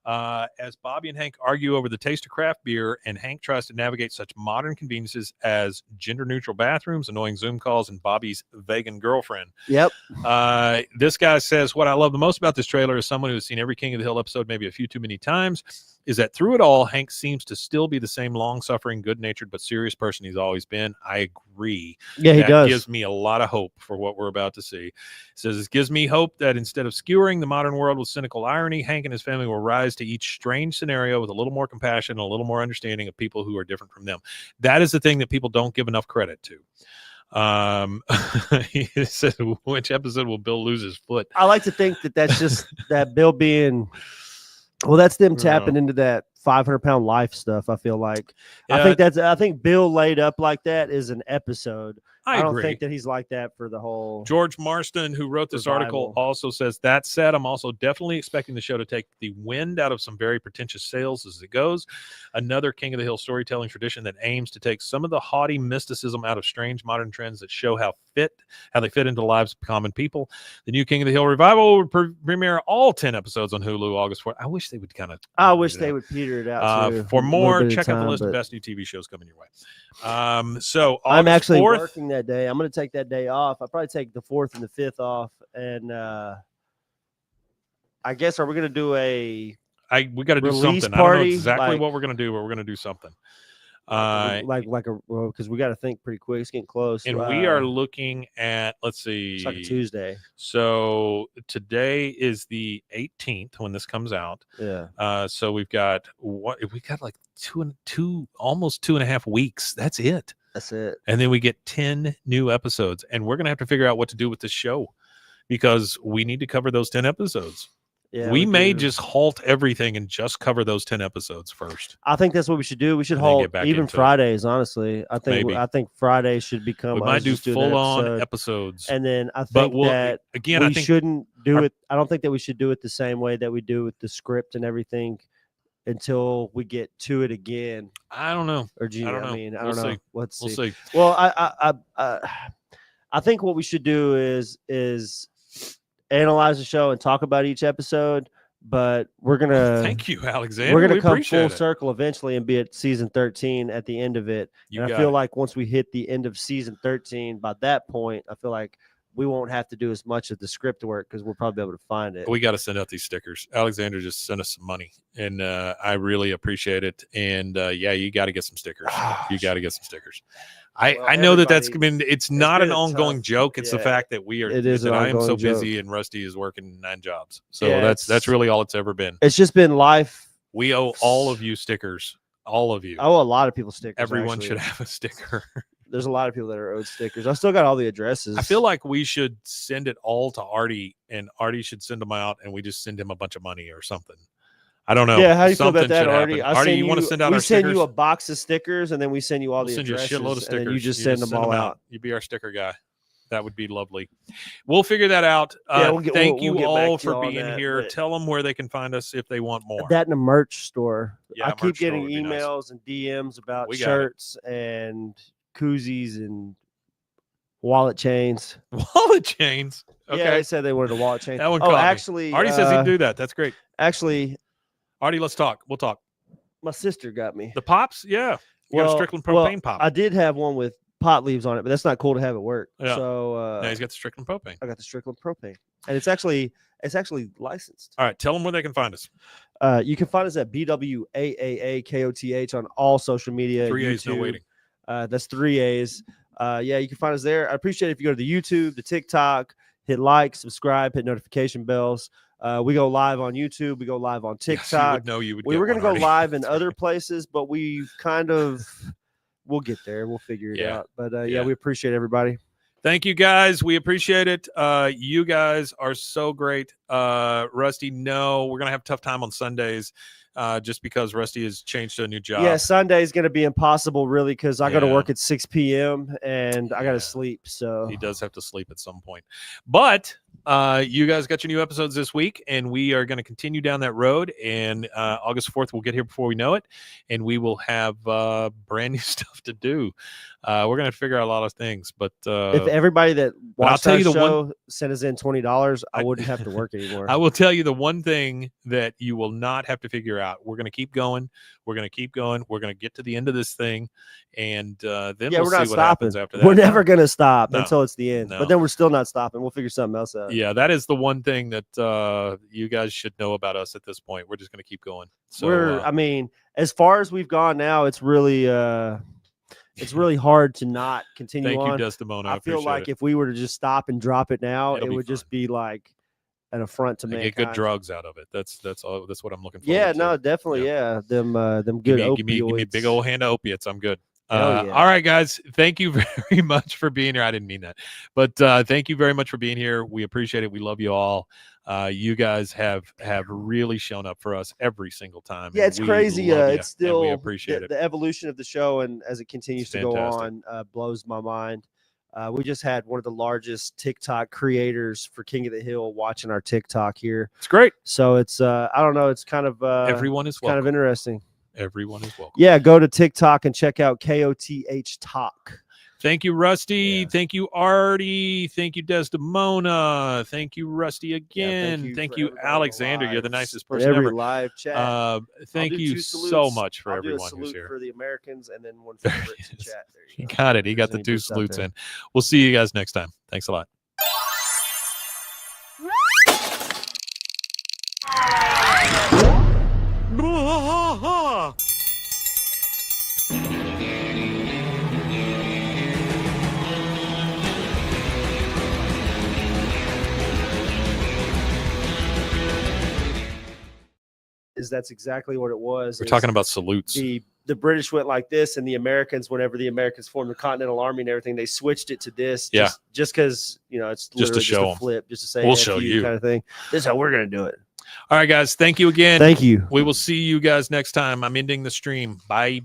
S2: As Bobby and Hank argue over the taste of craft beer, and Hank tries to navigate such modern conveniences as gender-neutral bathrooms, annoying Zoom calls, and Bobby's vegan girlfriend.
S3: Yep.
S2: This guy says, what I love the most about this trailer is someone who has seen every King of the Hill episode maybe a few too many times, is that through it all, Hank seems to still be the same long-suffering, good-natured, but serious person he's always been. I agree.
S3: Yeah, he does.
S2: That gives me a lot of hope for what we're about to see. It says, it gives me hope that instead of skewering the modern world with cynical irony, Hank and his family will rise to each strange scenario with a little more compassion and a little more understanding of people who are different from them. That is the thing that people don't give enough credit to. He said, which episode will Bill lose his foot?
S3: I like to think that that's just that Bill being... Well, that's them tapping into that 500-pound life stuff. I feel like I think Bill laid up like that is an episode. I don't think that he's like that for the whole.
S2: George Marston, who wrote this article, also says, that said, I'm also definitely expecting the show to take the wind out of some very pretentious sales as it goes. Another King of the Hill storytelling tradition that aims to take some of the haughty mysticism out of strange modern trends that show how they fit into the lives of common people. The new King of the Hill revival will premiere all 10 episodes on Hulu August 4th. I wish they would
S3: I wish they would peter it out too.
S2: For more, check out the list of best new TV shows coming your way. So August
S3: I'm actually
S2: 4th,
S3: working that day. I'm going to take that day off. I'll probably take the 4th and the 5th off. And I guess, are we going to do
S2: we got to do something.
S3: Party?
S2: I don't know exactly what we're going to do, but we're going to do something.
S3: Because we got to think pretty quick. It's getting close.
S2: And we are looking at, let's see.
S3: It's like a Tuesday.
S2: So today is the 18th when this comes out.
S3: Yeah.
S2: So we got like almost 2.5 weeks. That's it.
S3: That's it.
S2: And then we get 10 new episodes. And we're going to have to figure out what to do with this show because we need to cover those 10 episodes.
S3: Yeah,
S2: we may just halt everything and just cover those 10 episodes first.
S3: I think that's what we should do. We should halt even Fridays, honestly. I think Fridays should become.
S2: We might do full-on episodes.
S3: And then I think that
S2: I think
S3: shouldn't do it. I don't think that we should do it the same way that we do with the script and everything until we get to it again.
S2: I don't know.
S3: Or
S2: I don't know.
S3: I mean, I
S2: We'll
S3: don't know.
S2: see.
S3: Let's
S2: We'll
S3: see.
S2: see.
S3: Well, I think what we should do is analyze the show and talk about each episode, but we're gonna
S2: thank you, Alexander.
S3: We're gonna come full circle eventually and be at season 13 at the end of it. And I feel like once we hit the end of season 13, by that point, I feel like we won't have to do as much of the script work because we'll probably be able to find it.
S2: We got to send out these stickers. Alexander just sent us some money, and I really appreciate it. And you got to get some stickers. You got to get some stickers. I know that's it's not an ongoing joke. It's the fact that I am so busy and Rusty is working 9 jobs. So that's really all it's ever been.
S3: It's just been life.
S2: We owe all of you stickers. All of you.
S3: I owe a lot of people stickers.
S2: Everyone should have a sticker.
S3: There's a lot of people that are owed stickers. I still got all the addresses.
S2: I feel like we should send it all to Artie, and Artie should send them out, and we just send him a bunch of money or something. I don't know.
S3: Yeah, how do you feel about that, Artie?
S2: Artie, you want to send out our stickers?
S3: We send you a box of stickers, and then we send you all the addresses.
S2: Send you a shitload of stickers.
S3: And then you just send them all out.
S2: You be our sticker guy. That would be lovely. We'll figure that out. Thank you all for being here. Tell them where they can find us if they want more.
S3: That in a merch store.
S2: Yeah,
S3: I keep getting emails and DMs about shirts and koozies and wallet chains.
S2: Wallet chains? Okay.
S3: Yeah, they said they wanted a wallet chain.
S2: That one
S3: actually,
S2: Artie says he'd do that. That's great.
S3: Actually,
S2: Artie, let's talk. We'll talk.
S3: My sister got me.
S2: The pops? Yeah. You got a Strickland propane pop.
S3: I did have one with pot leaves on it, but that's not cool to have at work.
S2: Yeah.
S3: So
S2: now he's got the Strickland propane.
S3: I got the Strickland propane. And it's actually licensed.
S2: All right. Tell them where they can find us.
S3: You can find us at BWAAAKOTH on all social media.
S2: 3 A's, no waiting.
S3: That's 3 A's. You can find us there. I appreciate it if you go to the YouTube, the TikTok, hit like, subscribe, hit notification bells. We go live on YouTube. We go live on TikTok. We were going to go live in other places, but we'll get there. We'll figure it out. But we appreciate everybody.
S2: Thank you guys. We appreciate it. You guys are so great. Rusty, no, we're going to have a tough time on Sundays. Just because Rusty has changed to a new job.
S3: Yeah, Sunday is going to be impossible, really, because I go to work at 6 p.m. and I got to sleep. So
S2: he does have to sleep at some point. But you guys got your new episodes this week, and we are going to continue down that road. And August 4th, we'll get here before we know it, and we will have brand new stuff to do. We're going to figure out a lot of things. But
S3: if everybody that watched our show sent us in $20, I wouldn't have to work anymore.
S2: I will tell you the one thing that you will not have to figure out. We're going to keep going. We're going to keep going. We're going to get to the end of this thing, and then we'll see what happens after that.
S3: We're never going to stop until it's the end. But then we're still not stopping. We'll figure something else out.
S2: Yeah, that is the one thing that you guys should know about us at this point. We're just going to keep going. So
S3: I mean, as far as we've gone now, it's really hard to not continue on.
S2: Thank you, Desdemona.
S3: I feel like if we were to just stop and drop it now, it would just be like an affront to mankind.
S2: Get good drugs out of it. That's all. That's what I'm looking for.
S3: Yeah, no, definitely. Yeah, them good opioids.
S2: Give me a big old hand of opiates. I'm good. All right, guys. Thank you very much for being here. I didn't mean that, but thank you very much for being here. We appreciate it. We love you all. You guys have really shown up for us every single time.
S3: Yeah, it's crazy. It's still
S2: we appreciate it.
S3: The evolution of the show, and as it continues to go on, blows my mind. We just had one of the largest TikTok creators for King of the Hill watching our TikTok here.
S2: It's great.
S3: So it's I don't know. It's kind of
S2: everyone is welcome.
S3: Kind of interesting.
S2: Everyone is welcome.
S3: Yeah, go to TikTok and check out KOTH Talk.
S2: Thank you, Rusty. Yeah. Thank you, Artie. Thank you, Desdemona. Thank you, Rusty, again.
S3: Yeah,
S2: thank you Alexander. You're the nicest person
S3: every
S2: ever.
S3: Live chat.
S2: Thank you so much for everyone who's here.
S3: For the Americans, and then one for the Brits in chat. There
S2: you go. He got it. He got the 2 salutes in. We'll see you guys next time. Thanks a lot.
S3: is that's exactly what it was.
S2: We're talking about salutes.
S3: The British went like this, and the Americans, whenever the Americans formed the Continental Army and everything, they switched it to this.
S2: Yeah.
S3: Just because, you know, it's
S2: Just to show
S3: a flip, just to say,
S2: we'll show you
S3: kind of thing. This is how we're going to do it.
S2: All right, guys. Thank you again.
S3: Thank you.
S2: We will see you guys next time. I'm ending the stream. Bye.